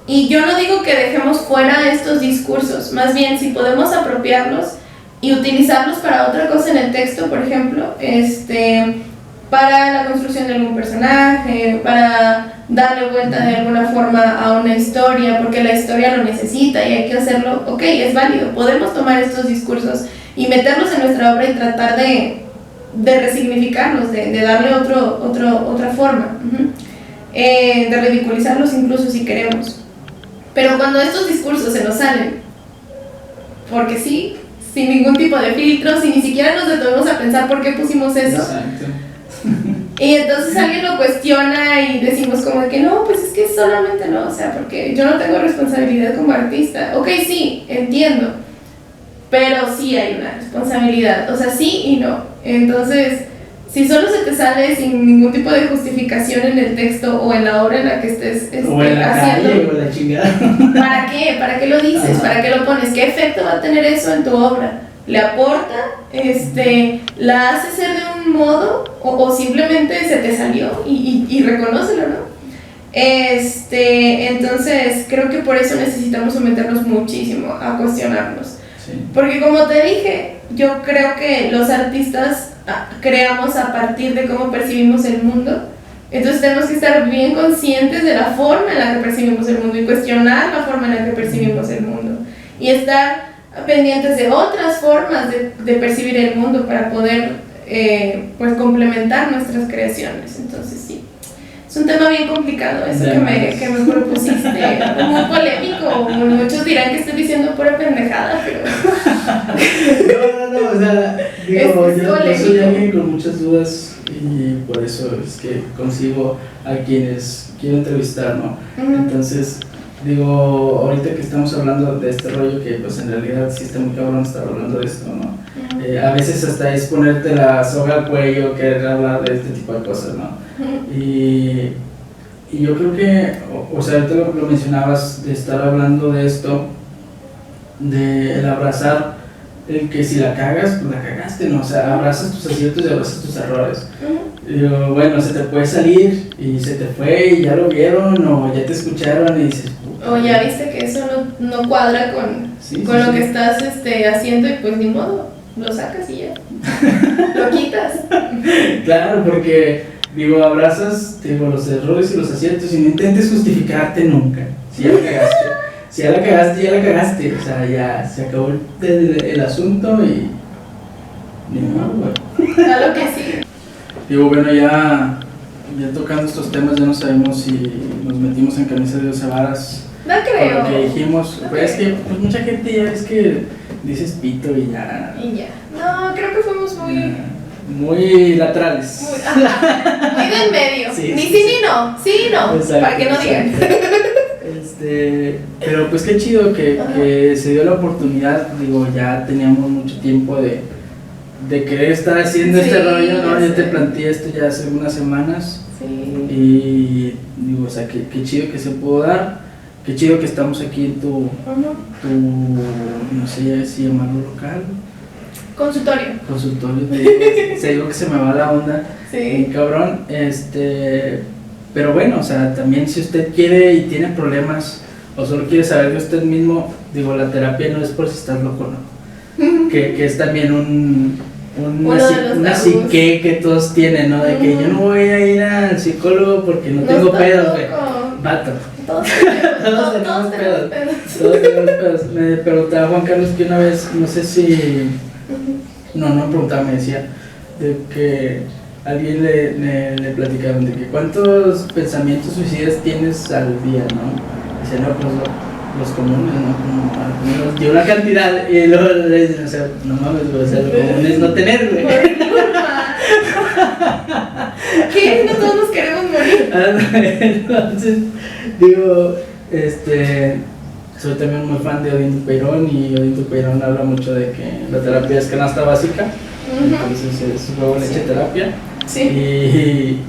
y yo no digo que dejemos fuera estos discursos, más bien si podemos apropiarlos y utilizarlos para otra cosa en el texto, por ejemplo, para la construcción de algún personaje, para darle vuelta de alguna forma a una historia, porque la historia lo necesita y hay que hacerlo, ok, es válido, podemos tomar estos discursos y meterlos en nuestra obra y tratar de resignificarlos, de darle otra forma, de ridiculizarlos incluso si queremos. Pero cuando estos discursos se nos salen, porque sí, sin ningún tipo de filtro, si ni siquiera nos detenemos a pensar por qué pusimos eso. Exacto. Y entonces alguien lo cuestiona y decimos como de que no, pues es que solamente no, o sea, porque yo no tengo responsabilidad como artista. Ok, sí, entiendo, pero sí hay una responsabilidad, o sea, sí y no. Entonces, si solo se te sale sin ningún tipo de justificación en el texto o en la obra en la que estés o en la haciendo, calle, o en la chingada. ¿Para qué? ¿Para qué lo dices? Ajá. ¿Para qué lo pones? ¿Qué efecto va a tener eso en tu obra? ¿Le aporta? ¿La hace ser de un modo? ¿O simplemente se te salió y reconócelo, ¿no? Entonces, creo que por eso necesitamos someternos muchísimo a cuestionarnos. Sí. Porque como te dije, yo creo que los artistas creamos a partir de cómo percibimos el mundo. Entonces tenemos que estar bien conscientes de la forma en la que percibimos el mundo y cuestionar la forma en la que percibimos el mundo. Y estar pendientes de otras formas de percibir el mundo para poder pues complementar nuestras creaciones. Entonces sí, es un tema bien complicado, eso que me propusiste, muy polémico, muchos dirán que estoy diciendo pura pendejada, pero... No, o sea, digo, Es yo soy polémico. alguien con muchas dudas y por eso es que consigo a quienes quiero entrevistar, ¿no? Ujú. Entonces, digo, ahorita que estamos hablando de este rollo, que pues en realidad sí está muy cabrón estar hablando de esto, ¿no? Ujú. A veces hasta es ponerte la soga al cuello, querer hablar de este tipo de cosas, ¿no? Ujú. Y yo creo que, o sea, ahorita lo mencionabas de estar hablando de esto, de el abrazar, el que si la cagas, pues la cagaste, ¿no? O sea, abrazas tus aciertos y abrazas tus errores. Ujú. Y digo, bueno, se te puede salir y se te fue y ya lo vieron o ya te escucharon y dices, puta. O ya viste que eso no cuadra con Sí, lo sí. que estás haciendo y pues ni modo, lo sacas y ya, lo quitas. Claro, porque, digo, abrazas, digo, los errores y los aciertos y no intentes justificarte nunca. Si ya la cagaste, si ya la cagaste, ya la cagaste. O sea, ya se acabó el asunto y ni modo, güey. A lo que sí. Digo, bueno, ya tocando estos temas, ya no sabemos si nos metimos en camisa de 12 varas No con creo. lo que dijimos. No Pues es creo. que pues, mucha gente ya es que dices pito y ya. Y ya. No, creo que fuimos muy... Muy laterales. Muy del medio. Sí, Ni sí, sí sí. ni no. Sí y no. Exacto, para que no digan. exacto. Pero pues qué chido que se dio la oportunidad, digo, ya teníamos mucho tiempo de querer estar haciendo Sí, este rollo, ¿no? ya Yo te sé. planteé esto ya hace unas semanas Sí. y digo, o sea, qué chido que se pudo dar, qué chido que estamos aquí en tu Ujú. no sé si llamarlo local, Consultorio. consultorio, te digo, se digo que se me va la onda. Sí. Cabrón, pero bueno, o sea, también si usted quiere y tiene problemas o solo quiere saber de usted mismo, digo, la terapia no es por si estás loco, ¿no? Que es también Uno de los una tabús. psique que todos tienen, ¿no? De que yo no voy a ir al psicólogo porque no tengo estás pedos, güey. loco. Vato, Todos tenemos, Todos tenemos todos tenemos pedos. todos tenemos pedos. Me preguntaba Juan Carlos que una vez, no sé si, no me preguntaba, me decía, de que alguien le platicaron de que cuántos pensamientos suicidas tienes al día, ¿no? Dice, no, pues los comunes, ¿no? Como algunos de una cantidad, y luego le dicen, o sea, no mames, güey, o sea, lo común es no tener, güey. ¿Qué? No todos nos queremos morir. Entonces, digo, soy también muy fan de Odín Dupeirón y Odín Dupeirón habla mucho de que la terapia es canasta básica, entonces es huevo, leche, terapia. Sí. Y,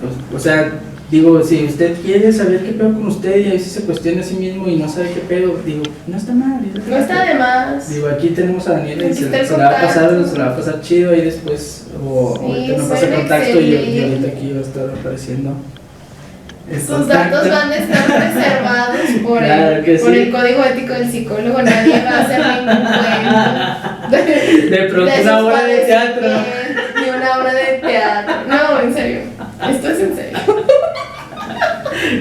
pues, o sea, digo, si usted quiere saber qué pedo con usted y a veces se cuestiona a sí mismo y no sabe qué pedo, digo, no está mal. No está de más. Digo, aquí tenemos a Daniela y Aquí se está el la va a pasar, contacto. se la va a pasar chido ahí después, o Sí, ahorita me soy pasa el una contacto y excelente. ahorita aquí va a estar apareciendo. el Sus datos contacto. van a estar reservados por, Claro que por sí. el código ético del psicólogo. Nadie va a hacer ningún cuento. De pronto sus una obra de teatro. padecimientos, ni una obra de teatro. No, en serio. Esto es en serio.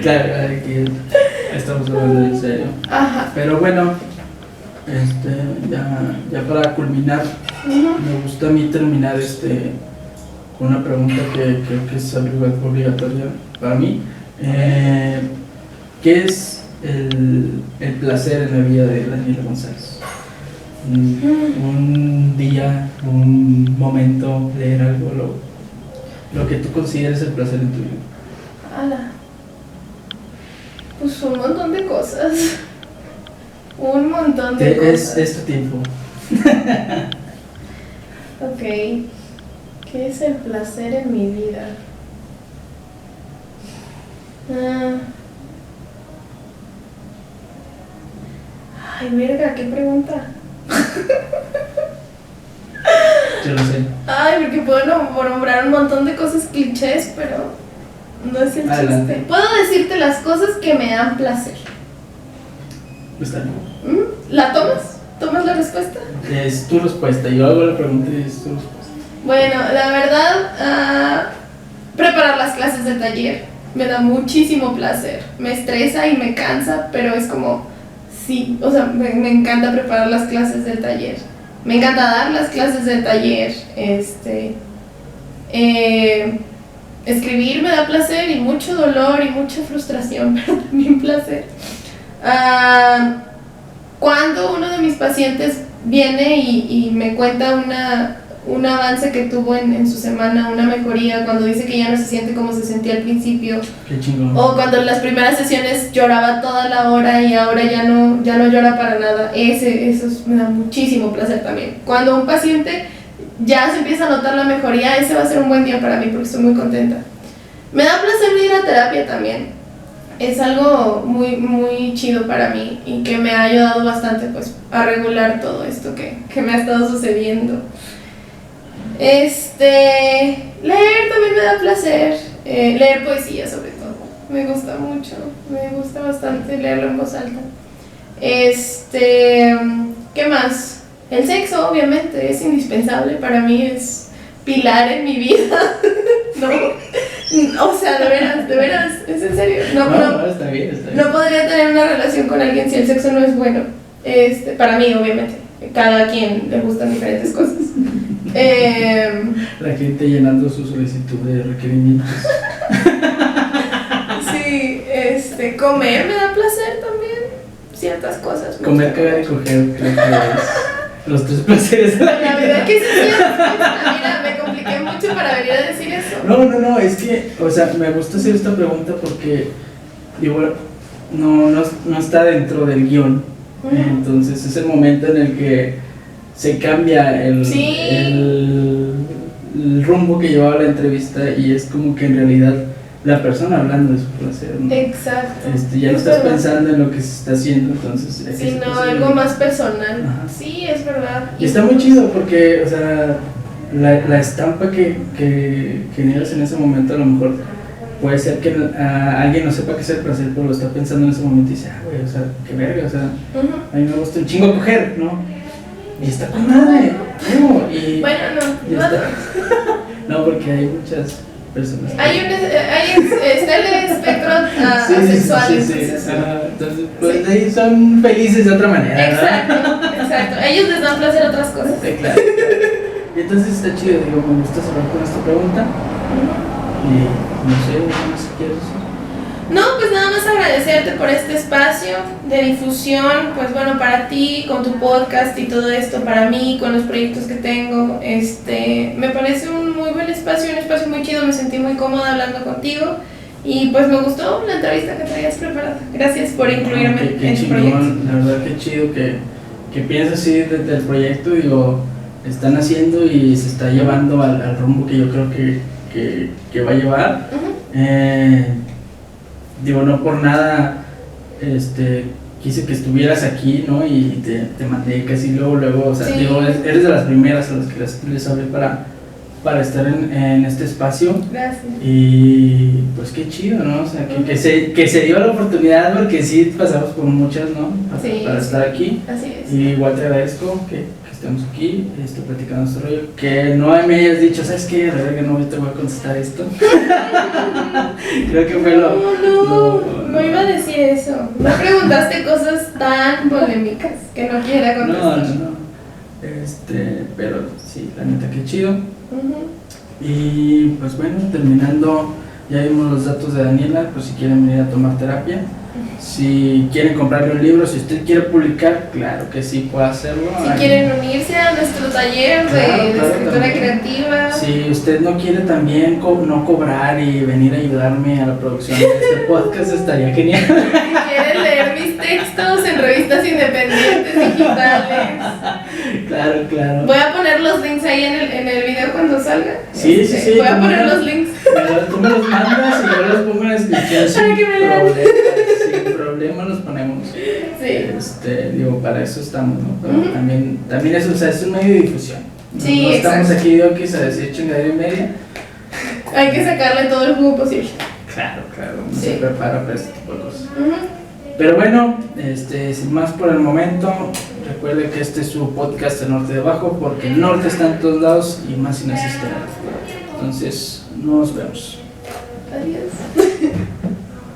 Claro, aquí estamos hablando en serio. Ajá. Pero bueno, ya para culminar, me gusta a mí terminar con una pregunta que creo que es obligatoria para mí. ¿Qué es el placer en la vida de Daniela González? Un día, un momento, leer algo, lo que tú consideres el placer en tu vida. Ala. Pues un montón de cosas. Un montón de cosas. Es tu tiempo. Ok. ¿Qué es el placer en mi vida? Ay, verga, ¿qué pregunta? Yo lo sé. Ay, porque puedo nombrar un montón de cosas clichés, pero no es el Adelante. chiste. Puedo decirte las cosas que me dan placer. Está bien. ¿La tomas? ¿Tomas la respuesta? Es tu respuesta. Yo hago la pregunta y es tu respuesta. Bueno, la verdad, preparar las clases de taller me da muchísimo placer. Me estresa y me cansa, pero es como, sí, o sea, me encanta preparar las clases del taller. Me encanta dar las clases del taller. El escribir me da placer y mucho dolor y mucha frustración, pero también placer. Cuando uno de mis pacientes viene y me cuenta un avance que tuvo en su semana, una mejoría, cuando dice que ya no se siente como se sentía al principio, qué chingón. o cuando en las primeras sesiones lloraba toda la hora y ahora ya no llora para nada, eso me da muchísimo placer también. Cuando un paciente ya se empieza a notar la mejoría, ese va a ser un buen día para mí porque estoy muy contenta. Me da placer ir a terapia también. Es algo muy, muy chido para mí y que me ha ayudado bastante pues a regular todo esto que me ha estado sucediendo. Leer también me da placer, leer poesía sobre todo, me gusta mucho, me gusta bastante leerlo en voz alta. ¿Qué más? El sexo obviamente es indispensable, para mí es pilar en mi vida. No, o sea, de veras, es en serio. No, está bien. No podría tener una relación con alguien si el sexo no es bueno. Para mí, obviamente. Cada quien le gustan diferentes cosas. La gente llenando su solicitud de requerimientos. Sí, comer me da placer también. Ciertas cosas. Comer, cagar y coger, creo que es los 3 placeres de la vida. La verdad que sí, mira, me compliqué mucho para venir a decir eso. No, es que, o sea, me gusta hacer esta pregunta porque, digo, no está dentro del guión. Entonces es el momento en el que se cambia el rumbo que llevaba la entrevista y es como que en realidad la persona hablando de su placer, ¿no? Exacto. Ya no estás pensando en lo que se está haciendo, entonces sino algo más personal. Ajá. Sí, es verdad. Y está muy chido porque, o sea, la estampa que generas en ese momento a lo mejor puede ser que alguien no sepa qué es el placer, pero lo está pensando en ese momento y dice, güey, o sea, qué verga, o sea, a mí me gusta un chingo coger, ¿no? Y está con madre, ¿no? Bueno, no, porque hay muchas personas. Está el espectro asexual. Sí. Entonces, pues ahí son felices de otra manera, ¿no? Exacto. Ellos les dan placer a otras cosas. Sí, claro. Y entonces está chido, digo, me gusta cerrar con esta pregunta. Y no sé, ¿qué más quieres decir? No, pues nada más agradecerte por este espacio de difusión, pues bueno, para ti, con tu podcast y todo esto, para mí, con los proyectos que tengo, me parece un muy buen espacio, un espacio muy chido, me sentí muy cómoda hablando contigo y pues me gustó la entrevista que traías preparada. Gracias por incluirme en tu proyecto. La verdad que chido que piensas así desde el proyecto, digo, están haciendo y se está llevando al rumbo que yo creo que va a llevar. Digo, no por nada quise que estuvieras aquí, ¿no? Y te mandé casi luego, o sea, sí. Digo, eres de las primeras a las que les hablé para estar en este espacio. Gracias. Y pues qué chido, ¿no? O sea, que se dio la oportunidad porque sí pasamos por muchas, ¿no? Para estar aquí. Así es. Y igual te agradezco que estemos aquí, platicando este rollo, que no me hayas dicho, ¿sabes qué? La verdad que no te voy a contestar esto. Creo que fue no iba a decir eso. No preguntaste cosas tan polémicas que no quiera contestar. No. Pero sí, la neta que chido. Y pues bueno, terminando, ya vimos los datos de Daniela, pues si quieren venir a tomar terapia. Si quieren comprarle un libro, si usted quiere publicar, claro que sí puede hacerlo. Si quieren unirse a nuestro taller de escritura creativa. Si usted no quiere también no cobrar y venir a ayudarme a la producción de este podcast, estaría genial. Si quieren leer mis textos en revistas independientes digitales. Claro. Voy a poner los links ahí en el video cuando salga. Sí. Voy a poner los links. Tú me los mandas y yo los pongo en la descripción. Para que me lean. Sin problema los ponemos. Sí. Digo, para eso estamos, ¿no? Pero también eso, o sea, es un medio de difusión. Sí, no estamos exacto. aquí de que a decir chingadera y media. Hay que sacarle todo el jugo posible. Claro, uno se prepara para este tipo de cosas. Pero bueno, sin más por el momento, recuerde que este es su podcast El Norte de Abajo, porque el norte está en todos lados y más si naciste. Entonces, nos vemos.